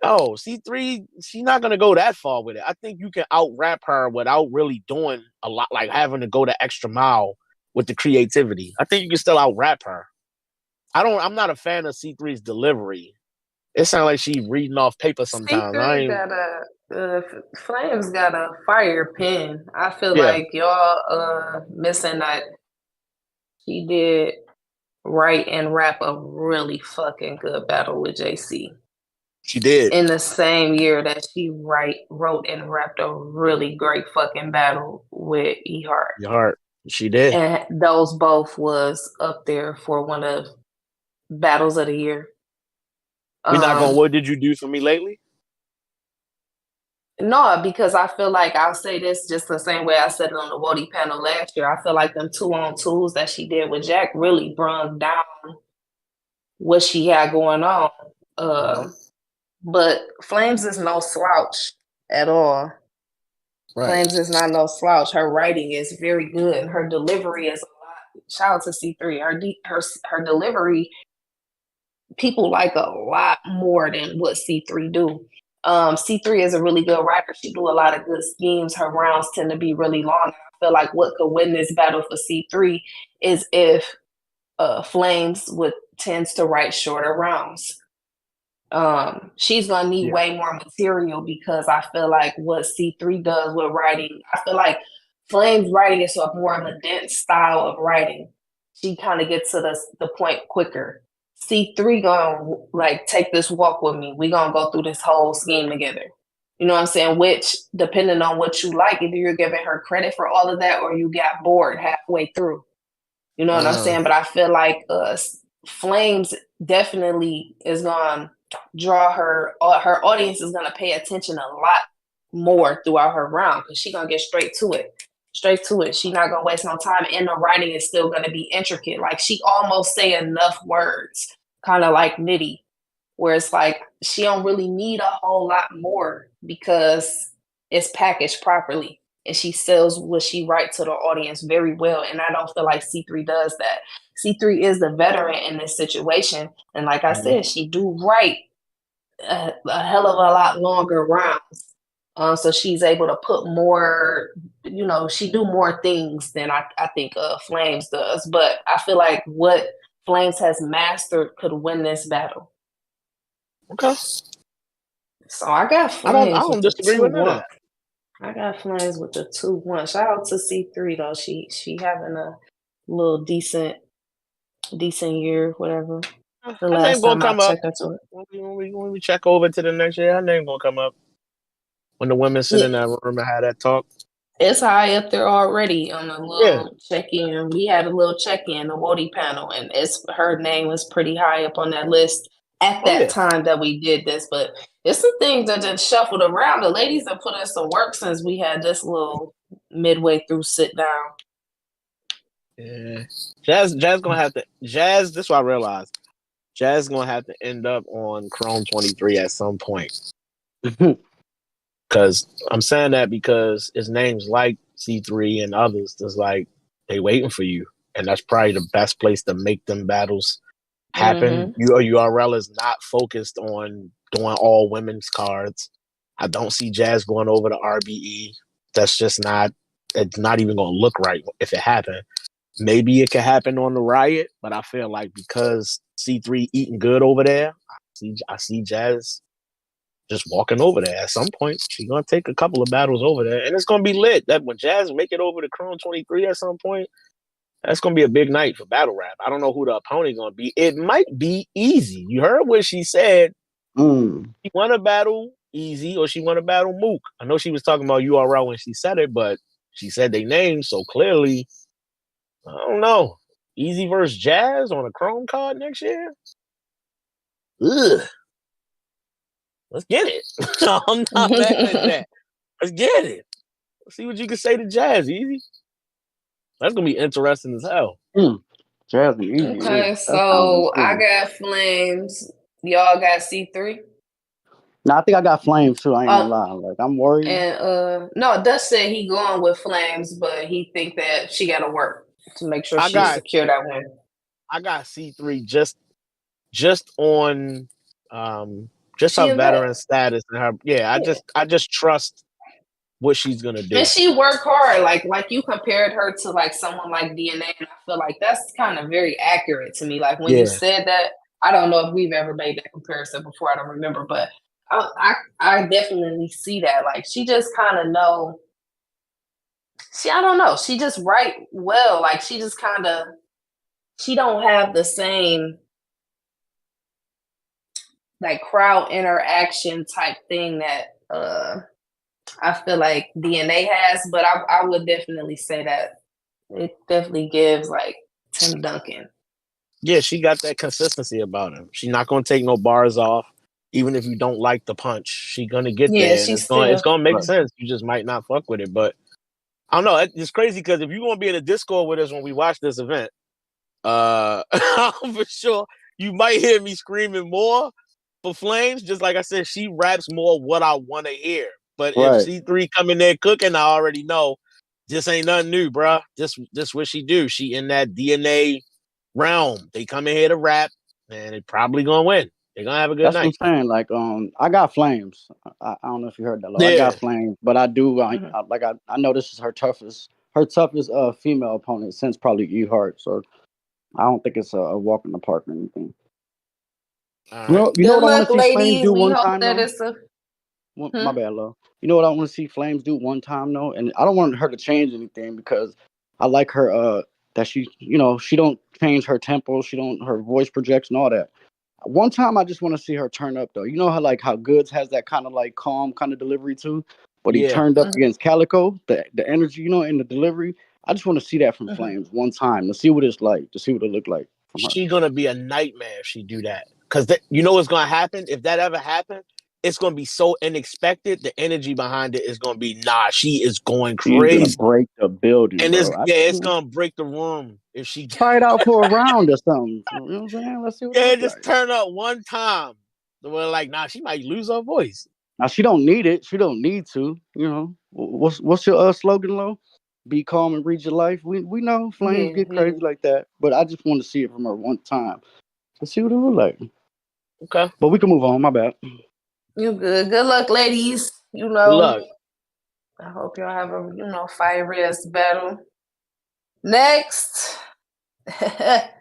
Oh, C3, she's not going to go that far with it. I think you can out rap her without really doing a lot, like having to go the extra mile with the creativity. I think you can still out rap her. I'm not a fan of C3's delivery. It sounds like she reading off paper sometimes. C3 Flames got a fire pen. I feel like y'all missing that. She did write and rap a really fucking good battle with JC. She did. In the same year that she wrote and rapped a really great fucking battle with E-Heart. She did. And those both was up there for one of battles of the year. We're not going, what did you do for me lately? No, because I feel like I'll say this just the same way I said it on the Woody panel last year. I feel like them 2-on-2s that she did with Jack really brung down what she had going on. But Flames is no slouch at all. Right. Flames is not no slouch. Her writing is very good. Her delivery is a lot. Shout out to C3. Her delivery, people like a lot more than what C3 do. C3 is a really good rapper. She do a lot of good schemes. Her rounds tend to be really long. I feel like what could win this battle for C3 is if Flames tends to write shorter rounds. She's gonna need way more material, because I feel like what C3 does with writing, I feel like Flames writing is a more of a dense style of writing. She kind of gets to the point quicker. C3 gonna like take this walk with me. We gonna go through this whole scheme together. You know what I'm saying? Which, depending on what you like, either you're giving her credit for all of that or you got bored halfway through. You know what I'm saying? But I feel like Flames definitely is gonna draw her audience is gonna pay attention a lot more throughout her round, because she's gonna get straight to it. She's not gonna waste no time, and the writing is still gonna be intricate. Like, she almost say enough words, kind of like Nitty, where it's like she don't really need a whole lot more because it's packaged properly, and she sells what she writes to the audience very well. And I don't feel like C3 does that. C3 is the veteran in this situation, and like I said, she do write a hell of a lot longer rounds. So she's able to put more, she do more things than I think Flames does. But I feel like what Flames has mastered could win this battle. Okay. So I got Flames. I don't disagree with that. I got Flames with the 2-1. Shout out to C3 though. She having a little decent year, whatever. The last time I checked into it. When we check over to the next year, her name gonna come up. When the women sit in that room and have that talk. It's high up there already on a little check-in. We had a little check-in, the Woody panel, and her name was pretty high up on that list at that time that we did this. But it's some things that just shuffled around. The ladies have put in some work since we had this little midway through sit down. Yeah. Jazz gonna have to this is what I realized. Jazz gonna have to end up on Chrome 23 at some point. Because I'm saying that because his name's like C3 and others, there's like they waiting for you, and that's probably the best place to make them battles happen. Your URL is not focused on doing all women's cards. I don't see Jazz going over to RBE. That's just it's not even gonna look right if it happened. Maybe it could happen on the Riot, but I feel like because C3 eating good over there, I see Jazz just walking over there. At some point, she's gonna take a couple of battles over there, and it's gonna be lit. That when Jazz make it over to Chrome 23 at some point, that's gonna be a big night for battle rap. I don't know who the opponent gonna be. It might be Eazy. You heard what she said. She want to battle Eazy or she want to battle Mook. I know she was talking about URL when she said it, but she said their names, so clearly, I don't know. Eazy versus Jazz on a Chrome card next year? Ugh. Let's get it. I'm not mad at that. Let's get it. Let's see what you can say to Jazz, Eazy. That's gonna be interesting as hell. Jazz and Eazy. Okay, so I got Flames. Y'all got C3? No, I think I got Flames too. I ain't gonna lie. Like I'm worried. And no, Dutch said he going with Flames, but he think that she got to work to make sure she secure that win. I got C3 just on just her veteran status and her. Yeah, I just trust what she's gonna do. And she worked hard. Like you compared her to like someone like DNA, and I feel like that's kind of very accurate to me. Like when you said that, I don't know if we've ever made that comparison before. I don't remember, but I definitely see that. Like she just kind of know. I don't know. She just write well. Like she just kind of. She don't have the same like crowd interaction type thing that I feel like DNA has, but I would definitely say that it definitely gives like Tim Duncan. Yeah, she got that consistency about him. She's not gonna take no bars off, even if you don't like the punch. She's gonna get there, and it's gonna make sense. You just might not fuck with it, but I don't know. It's crazy because if you're gonna be in a Discord with us when we watch this event, for sure you might hear me screaming more for Flames. Just like I said, she raps more what I want to hear. But if C3 come in there cooking, I already know this ain't nothing new, bruh. This what she do. She in that DNA realm. They come in here to rap, and they probably gonna win. They're gonna have a good night. That's what I'm saying. Like, I got Flames. I don't know if you heard that. I got Flames, but I do. I know this is her toughest female opponent since probably E Hart. So I don't think it's a walk in the park or anything. You know what I want to see Flames do one time though? My bad, love. You know what I want to see Flames do one time though, and I don't want her to change anything because I like her. That she don't change her tempo, her voice projects and all that. One time I just want to see her turn up though. You know how Goods has that kind of like calm kind of delivery too, but he turned up against Calico, the energy, in the delivery. I just want to see that from Flames one time to see what it's like, to see what it look like. She's gonna be a nightmare if she do that, because you know what's gonna happen if that ever happened. It's gonna be so unexpected. The energy behind it is gonna be she is going crazy. She's gonna break the building, and bro. It's gonna break the room if she try it out for a round or something. You know what I'm saying? Let's see what it just like. Turn up one time. We're like, she might lose her voice. Now she don't need it. She don't need to. What's your slogan, Lo? Be calm and read your life. We know Flames get crazy like that, but I just want to see it from her one time. Let's see what it look like. Okay, but we can move on. My bad. You good? Good luck, ladies. Good luck. I hope y'all have a fiery ass battle. Next, that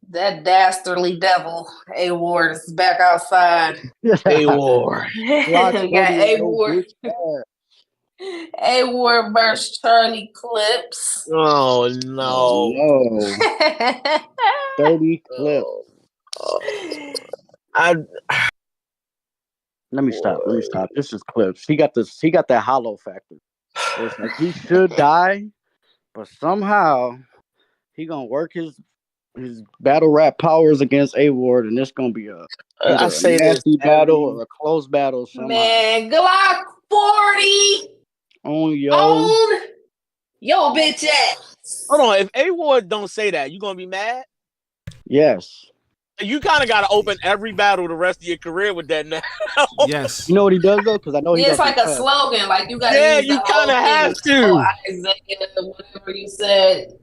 dastardly devil, A Ward, is back outside. A Ward. We got A Ward. A Ward versus Charlie Clips. Oh no! 30 Clips. Let me stop. This is Clips. He got that hollow factor. It's like he should die, but somehow he gonna work his battle rap powers against A Ward, and it's gonna be a nasty battle or a close battle. Somehow. Man, Glock 40 on yo bitch ass. Hold on, if A Ward don't say that, you gonna be mad? Yes. You kind of got to open every battle the rest of your career with that now. Yes. You know what he does though? Because I know it's like a slogan. Like you got to. Yeah, you kind of have to. Isaiah, whatever you said.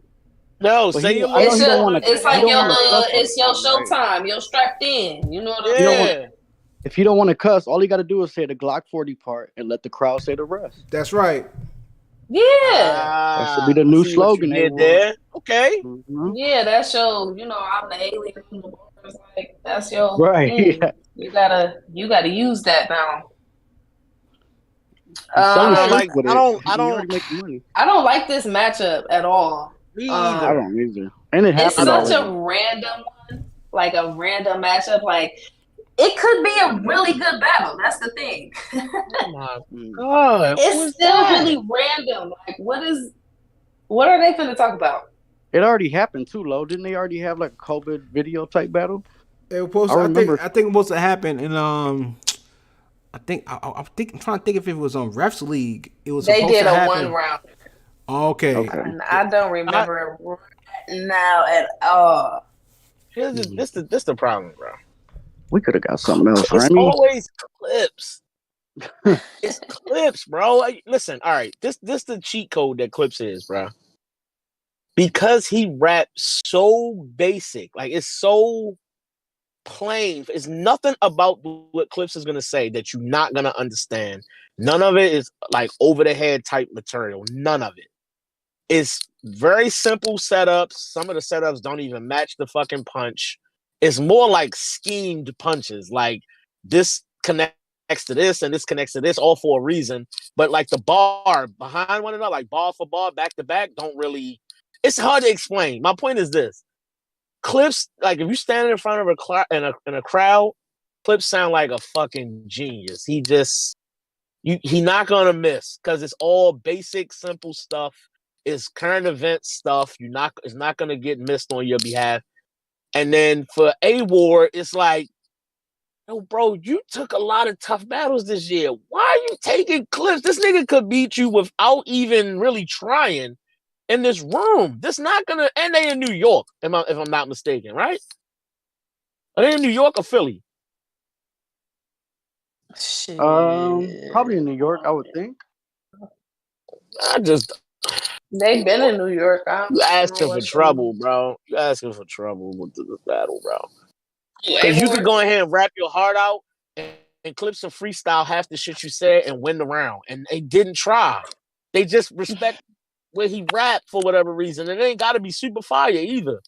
No, say your. It's like it's your showtime. You're strapped in. You know what I'm saying? If you don't want to cuss, all you got to do is say the Glock 40 part and let the crowd say the rest. That's right. Yeah. That should be the new slogan. There. Okay. Mm-hmm. Yeah, that's your. I'm the alien from the bars. Like that's your right. Yeah. You gotta use that now. I don't like this matchup at all. Me either. I don't either. And it's such a random one, like a random matchup. Like it could be a really good battle. That's the thing. Oh my God. It's still really random. Like what are they gonna talk about? It already happened too, Lo. Didn't they already have like a COVID video type battle? It was supposed I think it was supposed to happen in I'm trying to think if it was on Refs League. It was they supposed did to a happen. 1 round. Okay. I don't remember now at all. This the problem, bro. We could have got something else, It's Remy. always Clips. It's Clips, bro. Like, listen, all right. This the cheat code that Clips is, bro. Because he raps so basic, like it's so plain. It's nothing about what Clips is gonna say that you're not gonna understand. None of it is like over the head type material. None of it. It's very simple setups. Some of the setups don't even match the fucking punch. It's more like schemed punches. Like this connects to this and this connects to this, all for a reason. But like the bar behind one another, like bar for bar, back to back, don't really. It's hard to explain. My point is this: Clips, like if you stand in front of in a crowd, Clips sound like a fucking genius. He not gonna miss because it's all basic, simple stuff. It's current event stuff. It's not gonna get missed on your behalf. And then for A-Ward, it's like, yo, bro, you took a lot of tough battles this year. Why are you taking Clips? This nigga could beat you without even really trying in this room. This not gonna, and they in New York, if I'm not mistaken, right? Are they in New York or Philly? Shit. Probably in New York, I would think. They've been in New York. You asking for trouble, bro. You asking for trouble with this battle, bro. Because you could go ahead and rap your heart out and Clips and freestyle half the shit you said and win the round. And they didn't try. They just respect where he rapped for whatever reason. And it ain't got to be super fire either.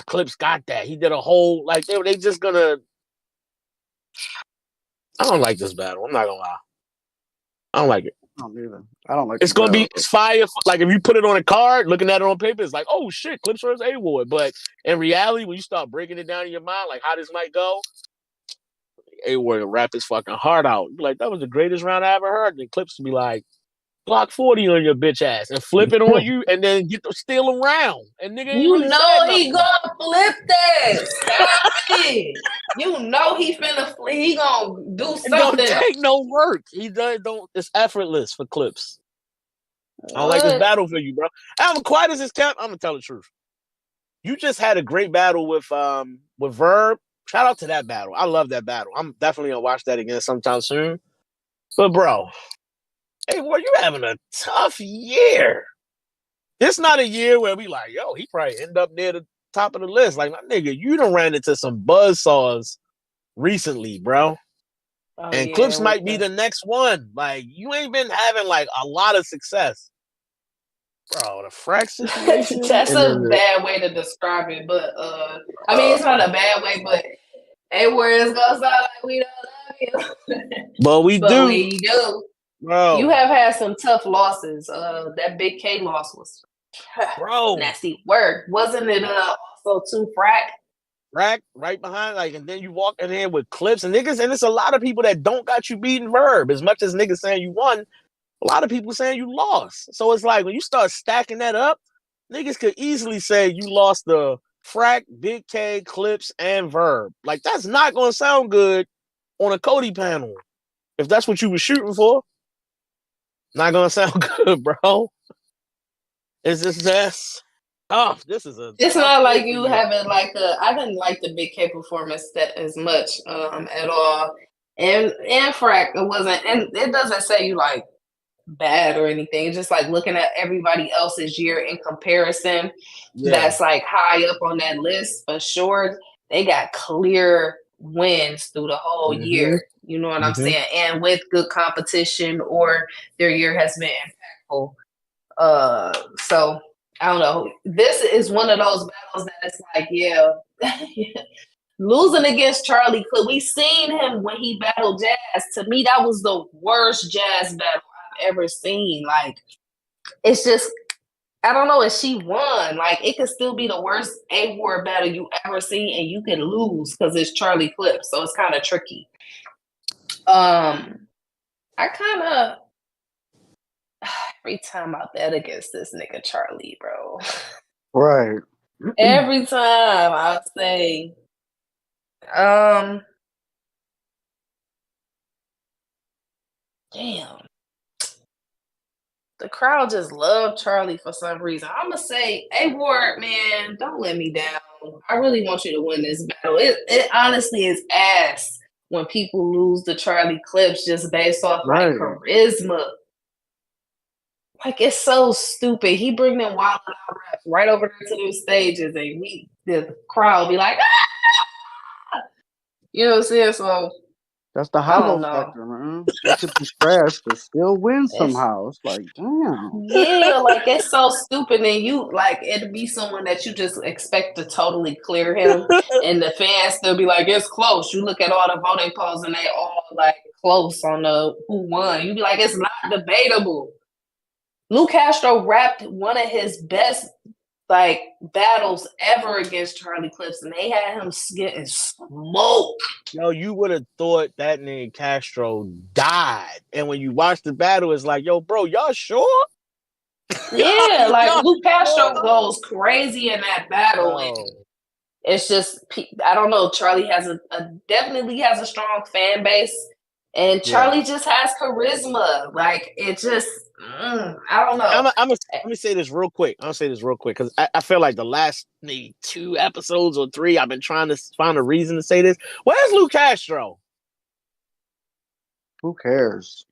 Clips got that. He did a whole, like, they just gonna. I don't like this battle. I'm not gonna lie. I don't like it. I don't either. I don't like it's gonna be it's fire. Like if you put it on a card, looking at it on paper, it's like, oh shit, Clips versus A-Ward. But in reality, when you start breaking it down in your mind, like how this might go, A-Ward will rap his fucking heart out. You'd be like, that was the greatest round I ever heard. And Clips would be like, Glock 40 on your bitch ass and flip it on you and then get to steal a round. And nigga ain't really said he gonna flip that. Stop it. You know he finna flip. He gonna do something. It don't take no work. He don't. It's effortless for Clips. I don't like this battle for you, bro. I'm quiet as this cap. I'm gonna tell the truth. You just had a great battle with Verb. Shout out to that battle. I love that battle. I'm definitely gonna watch that again sometime soon. But bro, hey, boy, you having a tough year. It's not a year where we like, yo, he probably end up near the top of the list. Like, my nigga, you done ran into some buzzsaws recently, bro. And Clips might be the next one. Like, you ain't been having like a lot of success. Bro, the frack situation. That's a bad way to describe it, but I mean it's not a bad way, but A-Ward is gonna sound like we don't love you. But we do. We do. Bro. You have had some tough losses. That Big K loss was nasty work. Wasn't it also too frack? Frack right behind, like, and then you walk in here with Clips and niggas, and it's a lot of people that don't got you beating Verb. As much as niggas saying you won, a lot of people saying you lost. So it's like when you start stacking that up, niggas could easily say you lost the Frack, Big K, Clips, and Verb. Like, that's not gonna sound good on a Cody panel. If that's what you were shooting for, not gonna sound good, bro. It's just this. Oh, this is a. It's not like you having like I didn't like the Big K performance that as much at all, and Frack it wasn't, and it doesn't say you like bad or anything. It's just like looking at everybody else's year in comparison. That's like high up on that list for sure. They got clear wins through the whole year. You know what I'm saying? And with good competition, or their year has been impactful. So I don't know. This is one of those battles that it's like, losing against Charlie Clip. We seen him when he battled Jazz. To me, that was the worst Jazz battle I've ever seen. Like, it's just, I don't know if she won. Like, it could still be the worst A-Ward battle you ever seen, and you can lose because it's Charlie Clip. So it's kind of tricky. I kind of, every time I bet against this nigga Charlie, bro. Right. Every time I say, damn. The crowd just loved Charlie for some reason. I'm gonna say, A-Ward, man, don't let me down. I really want you to win this battle. It honestly is ass when people lose to Charlie Clips just based off like charisma. Like it's so stupid. He bring them wild out raps right over there to those stages, and the crowd be like, ah! You know what I'm saying? So that's the hollow factor, man. You could be trash but still win somehow. It's like, damn. Yeah, like it's so stupid. And you like it'd be someone that you just expect to totally clear him, and the fans still be like, it's close. You look at all the voting polls, and they all like close on the who won. You be like, it's not debatable. Lou Castro rapped one of his best like battles ever against Charlie Clips, and they had him getting smoked. Yo, you would have thought that nigga Castro died, and when you watch the battle, it's like, yo, bro, y'all sure? Yeah, like Lou Castro goes crazy in that battle. And it's just, I don't know. Charlie has definitely has a strong fan base, and Charlie just has charisma. Like it just. I don't know. Let me say this real quick. I'll say this real quick because I feel like the last maybe 2 episodes or 3, I've been trying to find a reason to say this. Where's Lou Castro? Who cares?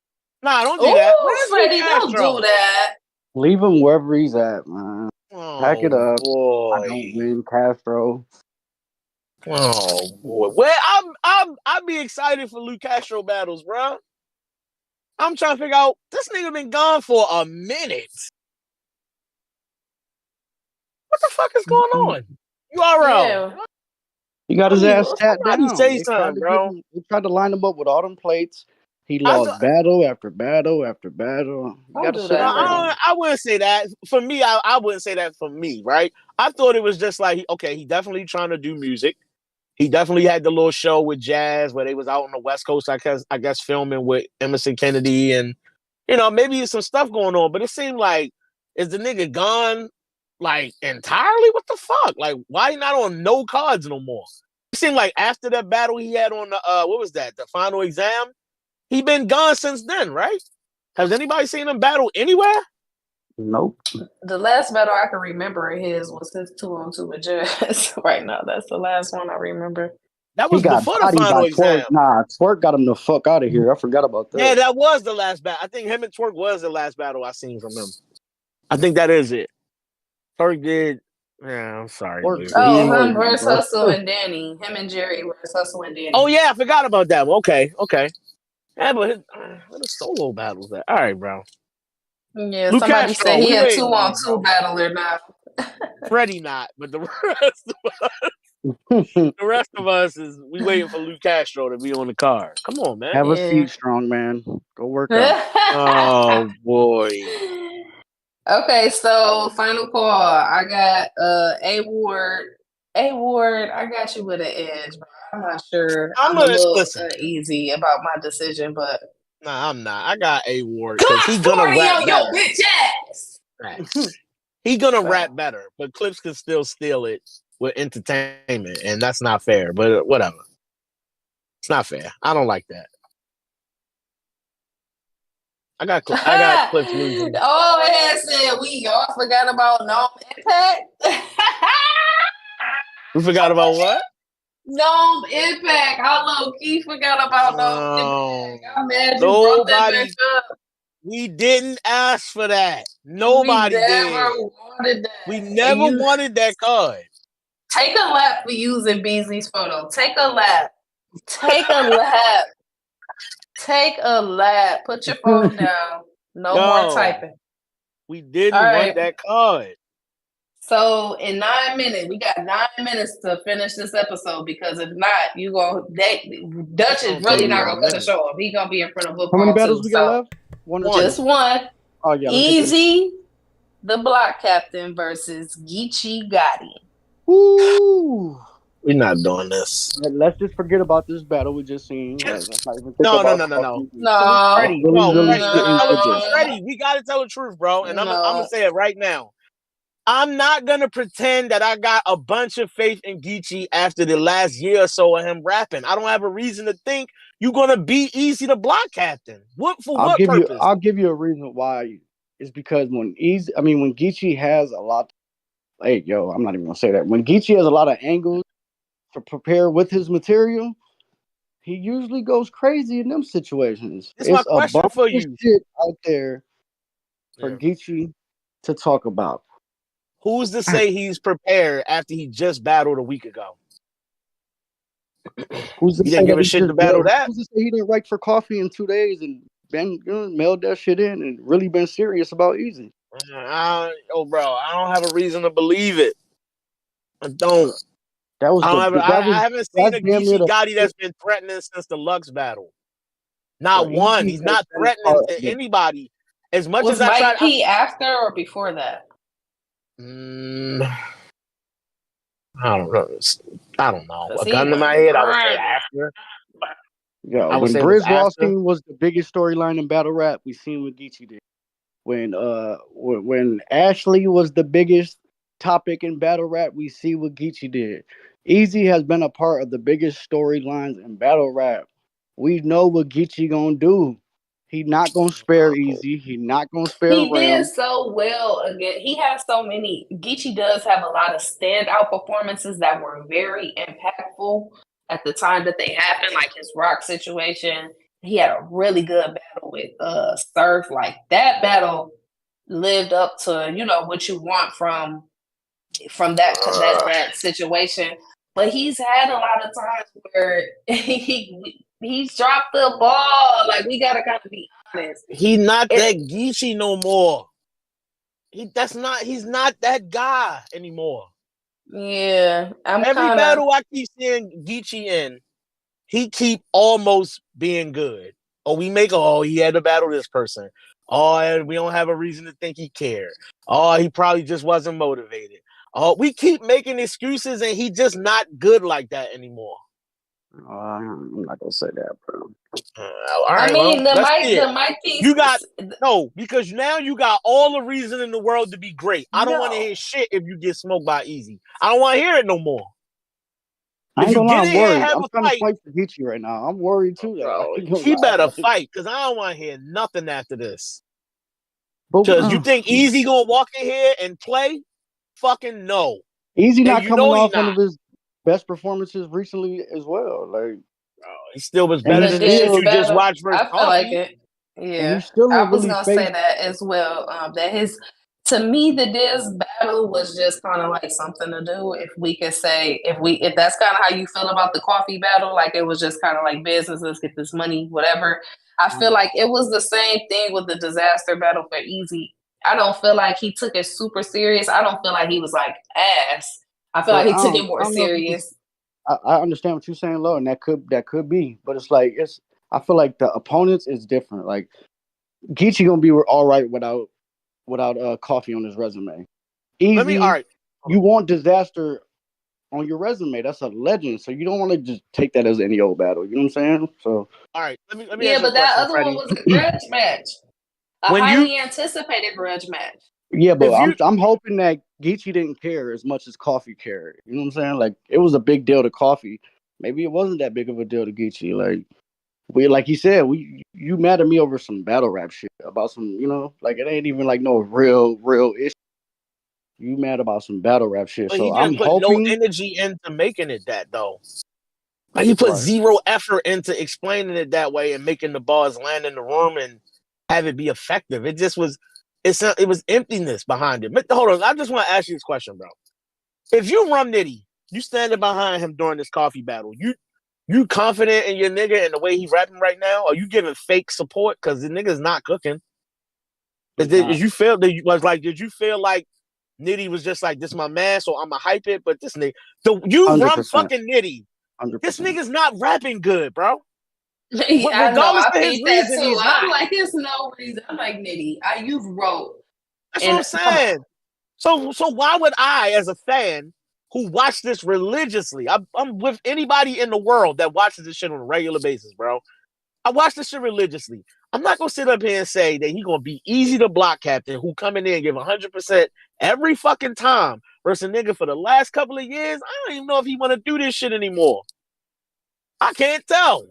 Nah, don't do that. Where's Freddie? Don't do that. Leave him wherever he's at, man. Pack it up. Boy. I don't win Castro. Oh boy. Well, I'd be excited for Lou Castro battles, bro. I'm trying to figure out, this nigga been gone for a minute. What the fuck is going on? URL. Yeah. He got his ass tapped down. Say something, bro. He tried to line him up with all them plates. He lost battle after battle after battle. I wouldn't say that. For me, I wouldn't say that for me, right? I thought it was just like, okay, he definitely trying to do music. He definitely had the little show with Jazz where they was out on the West Coast, I guess filming with Emerson Kennedy, and maybe some stuff going on. But it seemed like, is the nigga gone like entirely? What the fuck? Like, why he not on no cards no more? It seemed like after that battle he had on the what was that? The final exam. He been gone since then, right? Has anybody seen him battle anywhere? Nope. The last battle I can remember of his was his 2-on-2 with Jazz. Right now, that's the last one I remember. That was before the final exam. Twerk got him the fuck out of here. I forgot about that. Yeah, that was the last battle. I think him and Twerk was the last battle I seen from him. I think that is it. Twerk did. Yeah, I'm sorry. Him versus Hustle and Danny. Him and Jerry versus Hustle and Danny. Oh yeah, I forgot about that one. Okay. Yeah, but what a solo battles that. All right, bro. Yeah, Luke somebody Castro, said he had 2-on-2 battler now. Freddie not, but the rest of us is we waiting for Luke Castro to be on the card. Come on, man. Have a seat, strong man. Go work out. Oh boy. Okay, so final call. I got A Ward. A Ward, I got you with an edge, bro. I'm not sure. I'm a little uneasy about my decision, but nah, I'm not. I got A Ward because he's gonna rap your bitch ass. He's gonna rap better, but Clips can still steal it with entertainment, and that's not fair. But whatever, it's not fair. I don't like that. I got Clips losing. Oh, it said we all forgot about No Impact. We forgot about what? No Impact. I low key forgot about No Impact. I'm mad you brought that back up. We didn't ask for that. Nobody did. Wanted that. We never wanted that card. Take a lap for using Beasley's photo. Take a lap. Take a lap. Take a lap. Put your phone down. No more typing. We didn't want that card. So in 9 minutes, we got 9 minutes to finish this episode because if not, Dutch is really not gonna cut the show off. He's gonna be in front of football. How many battles we got left? Just one. Oh yeah. Eazy, the block captain versus Geechi Gotti. Woo! We're not doing this. Let's just forget about this battle we just seen. No. Freddie, we gotta tell the truth, bro. And I'm gonna say it right now. I'm not gonna pretend that I got a bunch of faith in Geechi after the last year or so of him rapping. I don't have a reason to think you're gonna beat Eazy the block captain. What purpose? I'll give you a reason why. It's because when Geechi has a lot Hey, yo, I'm not even gonna say that. When Geechi has a lot of angles to prepare with his material, he usually goes crazy in them situations. This is my It's a question bunch for of you. shit out there for Yeah. Geechi to talk about. Who's to say he's prepared after he just battled a week ago? Who's to He say didn't that give a he shit to just battle mailed? that. Who's to say he didn't write for coffee in 2 days and mailed that shit in and really been serious about Eazy? Bro, I don't have a reason to believe it. I don't. That was I haven't seen that's a damn near Geechi the Gotti that's been threatening since the Lux battle. bro. Not one. Eazy He's has not been a threatening part of to it. anybody. As much Was as I tried, Mike P after or before that? I don't know. I don't know. A He gun to my went head, I would say crazy. after. Yo, I would when say it was Briz after. Rawlsteen was the biggest storyline in battle rap, we seen what Geechi did. When Ashley was the biggest topic in battle rap, we see what Geechi did. Eazy has been a part of the biggest storylines in battle rap. We know what Geechi gonna do. He not gonna spare Eazy. He not gonna spare He did Ram. so well again. He has so many. Geechi does have a lot of standout performances that were very impactful at the time that they happened, like his rock situation. He had a really good battle with Surf. Like that battle lived up to what you want from that situation. But he's had a lot of times where he's dropped the ball. Like we gotta kind of be honest. He's not that Geechi no more. He's not that guy anymore. Yeah, Every battle I keep seeing Geechi in, he keep almost being good. Or he had to battle this person. Oh, and we don't have a reason to think he cared. Oh, he probably just wasn't motivated. Oh, we keep making excuses and he just not good like that anymore. I'm not gonna say that, bro. All right, the Mike piece. Because now you got all the reason in the world to be great. I don't want to No. hear shit if you get smoked by Eazy. I don't want to hear it no more. I If ain't you gonna lie, get I'm in here and worried. have I'm a trying to fight, fight for Geechi right now. I'm worried too. bro, I ain't gonna he better lie. fight because I don't want to hear nothing after this. But Because you think Eazy gonna walk in here and play? Fucking no. Eazy not And you coming know he off not. one of his best performances recently as well. Like, he still was better than the shit you just watched versus I feel like Coffee. it. and Yeah, he still I ain't was really gonna say faced. that as well. To me, the Diz battle was just kind of like something to do. If we could say, if that's kind of how you feel about the Coffee battle, like it was just kind of like business, let's get this money, whatever. I feel like it was the same thing with the disaster battle for Eazy. I don't feel like he took it super serious. I don't feel like he was like ass. I feel like he took it more serious. I understand what you're saying, Lo, and that could be, but it's like I feel like the opponents is different. Like Geechi gonna be all right without Coffee on his resume. Eazy, you want disaster on your resume. That's a legend, so you don't want to just take that as any old battle. You know what I'm saying? So all right, let me ask you a question, that other Freddie. one was a grudge match, highly anticipated grudge match. Yeah, but I'm hoping that Geechi didn't care as much as Coffee cared. You know what I'm saying? Like it was a big deal to Coffee. Maybe it wasn't that big of a deal to Geechi. Like you said, you mad at me over some battle rap shit about some, like it ain't even like no real issue. You mad about some battle rap shit. But So he I'm didn't put no hoping energy into making it that though. Like he put zero effort into explaining it that way and making the bars land in the room and have it be effective. It just was, it was emptiness behind it. But hold on, I just want to ask you this question, bro. If you run Nitty, you standing behind him during this Coffee battle, you confident in your nigga and the way he's rapping right now? Or you giving fake support because the nigga's not cooking? Did you feel like Nitty was just like, this my man, so I'ma hype it, but this nigga, you 100%. run fucking Nitty. 100%. This nigga's not rapping good, bro. I know, Regardless I of his think that reason, too. he's I'm not. like, there's no reason. I'm like, Nitty, you've wrote. That's what I'm saying. So why would I, as a fan who watched this religiously, I'm with anybody in the world that watches this shit on a regular basis, bro. I watch this shit religiously. I'm not gonna sit up here and say that he's gonna be Eazy the block captain who come in there and give 100% every fucking time versus a nigga for the last couple of years. I don't even know if he want to do this shit anymore. I can't tell.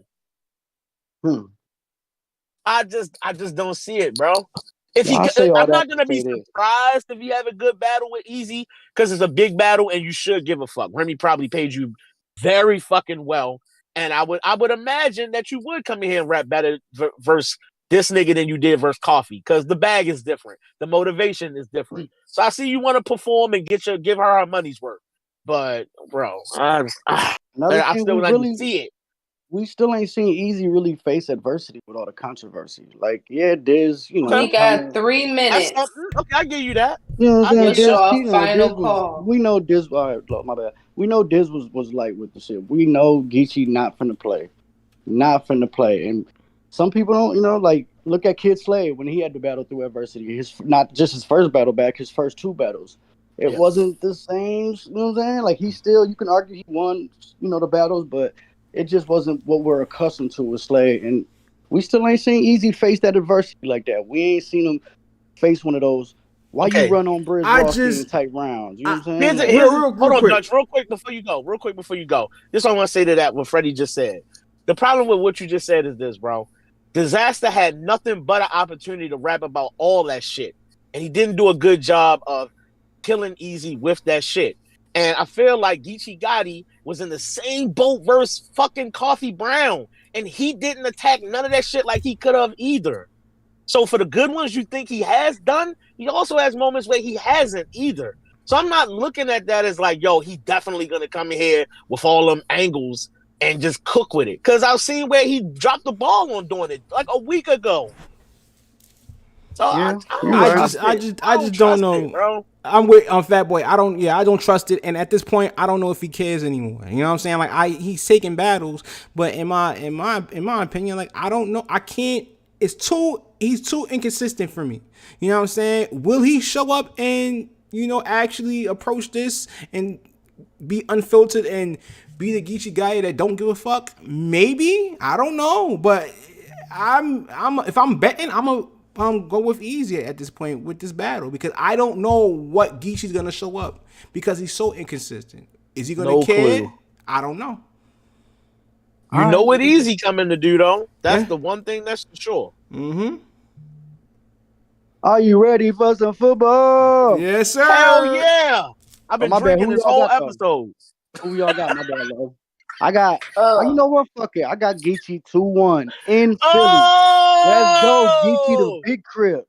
I just don't see it, bro. If Well, I say all I'm that not to gonna be say this. surprised if you have a good battle with Eazy because it's a big battle and you should give a fuck. Remy probably paid you very fucking well, and I would imagine that you would come in here and rap better versus this nigga than you did versus Coffee because the bag is different, the motivation is different. So I see you want to perform and give her money's worth, but bro, I Another thing, still not see it. we still ain't seen Eazy really face adversity with all the controversy. Like, yeah, Diz, you know, We got 3 minutes. Okay, I give you that. you know what I'm saying? What's your final call? We know Diz. All right, look, my bad. We know Diz was light with the shit. We know Geechi not finna play, and some people don't. You know, like look at Kid Slade when he had to battle through adversity. His not just his first battle back, his first 2 battles. It wasn't the same. You know what I'm saying? Like he still, you can argue he won. You know the battles, but it just wasn't what we're accustomed to with Slade, and we still ain't seen Eazy face that adversity like that. We ain't seen him face one of those. Why you run on Briz Rawski in tight rounds? You know what I'm saying? Hold on, Dutch, real quick before you go. This I want to say to that what Freddie just said. The problem with what you just said is this, bro. Disaster had nothing but an opportunity to rap about all that shit, and he didn't do a good job of killing Eazy with that shit. And I feel like Geechi Gotti was in the same boat versus fucking Coffee Brown, and he didn't attack none of that shit like he could have either. So for the good ones you think he has done, he also has moments where he hasn't either. So I'm not looking at that as like, yo, he definitely gonna come in here with all them angles and just cook with it. Cause I've seen where he dropped the ball on doing it like a week ago. So yeah, I just don't know, bro. I'm with Fat Boy. I don't trust it, and at this point, I don't know if he cares anymore. You know what I'm saying? Like he's taking battles, but in my opinion, like I don't know. I can't. He's too inconsistent for me. You know what I'm saying? Will he show up and actually approach this and be unfiltered and be the Geechi guy that don't give a fuck? Maybe, I don't know, but if I'm betting, I'm go with Eazy at this point with this battle because I don't know what Geechi's gonna show up because he's so inconsistent. Is he gonna care? Clue. I don't know. You know what Eazy coming to do though? That's the one thing that's for sure. Mm-hmm. Are you ready for some football? Yes, sir. Hell yeah! I've been drinking this whole episode. Who y'all got? My bad, love. I got. You know what? Fuck it. I got Geechi 2-1 in Philly. Let's go, Geechi the big crib.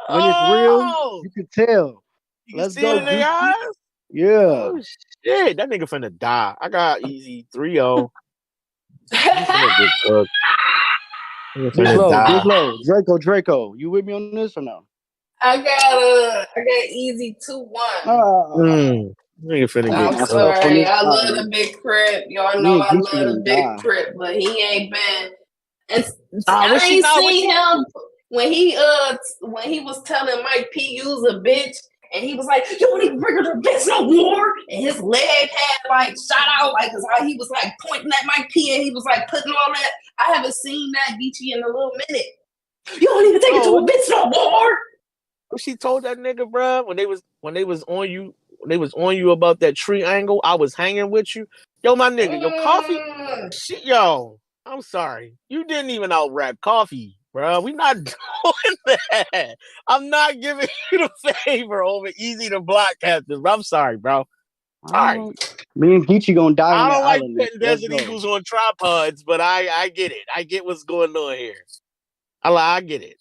When it's real, you can tell. Let's go, Geechi. Yeah. Oh, shit, that nigga finna die. I got Eazy 3-0. Big low. Draco. You with me on this or no? I got Eazy 2-1. Nigga finna get I'm sorry. I love the big crib. Y'all know I love the big crib, but he ain't been. And I ain't seen him when he was telling Mike P use a bitch. And he was like, you don't even bring her to bitch no more. And his leg had like shot out, like, cause how he was like pointing at Mike P and he was like putting all that. I haven't seen that Geechi in a little minute. You don't even take it to a bitch no more. She told that nigga, bro, when they was on you about that tree angle, I was hanging with you. Yo, my nigga, your coffee. Shit, yo, I'm sorry. You didn't even out rap Coffee. Bro, we not doing that. I'm not giving you the favor over Eazy the block captain. I'm sorry, bro. Sorry. Me and Geechi gonna die. I don't like putting Desert Eagles on tripods, but I get it. I get what's going on here. I get it.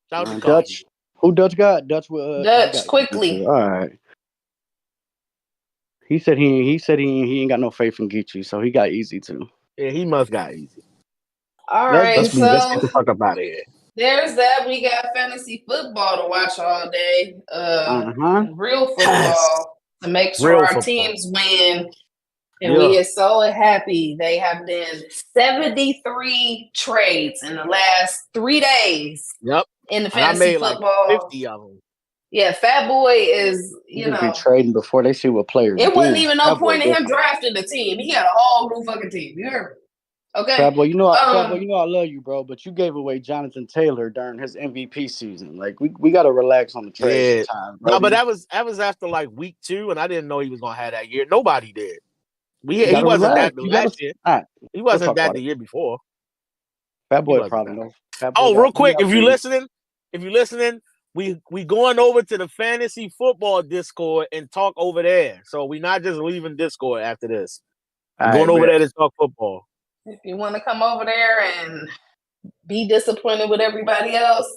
Shout out to Dutch. Who Dutch got? Dutch quickly. All right. He said he ain't got no faith in Geechi, so he got Eazy too. Yeah, he must got Eazy. All right, let's get the fuck up out of here. There's that. We got fantasy football to watch all day. Real football to make sure our teams win. And we are so happy. They have been 73 trades in the last 3 days. Yep. In the fantasy football. Like 50 of them. Yeah, Fat Boy is, be trading before they see what players. It wasn't even no point in him drafting the team. He had a whole new fucking team. You heard me? Okay. Fat Boy, you know I love you, bro, but you gave away Jonathan Taylor during his MVP season. Like we got to relax on the trade time. Bro. No, but that was after like week 2, and I didn't know he was gonna have that year. Nobody did. He wasn't that last year. He wasn't that the year before. Fat Boy probably knows. Real quick, if you're listening, if you're listening, we going over to the fantasy football Discord and talk over there. So we're not just leaving Discord after this. We're going over there to talk football. If you want to come over there and be disappointed with everybody else,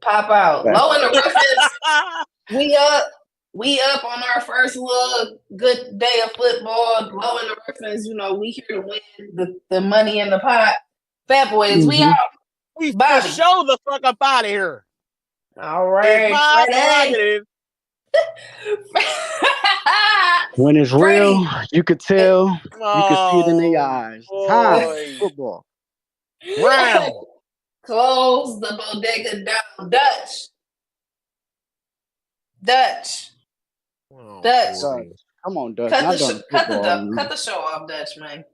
pop out. Low in the reference, we up on our first little good day of football. Low in the reference, we here to win the money in the pot. Fat boys, we out. We for show the fuck up out of here. All right, it's my prerogative. When it's real, you could tell. You can see it in their eyes. Time football. Round. Close the bodega down, Dutch. Come on, Dutch. Cut the show off, Dutch, man.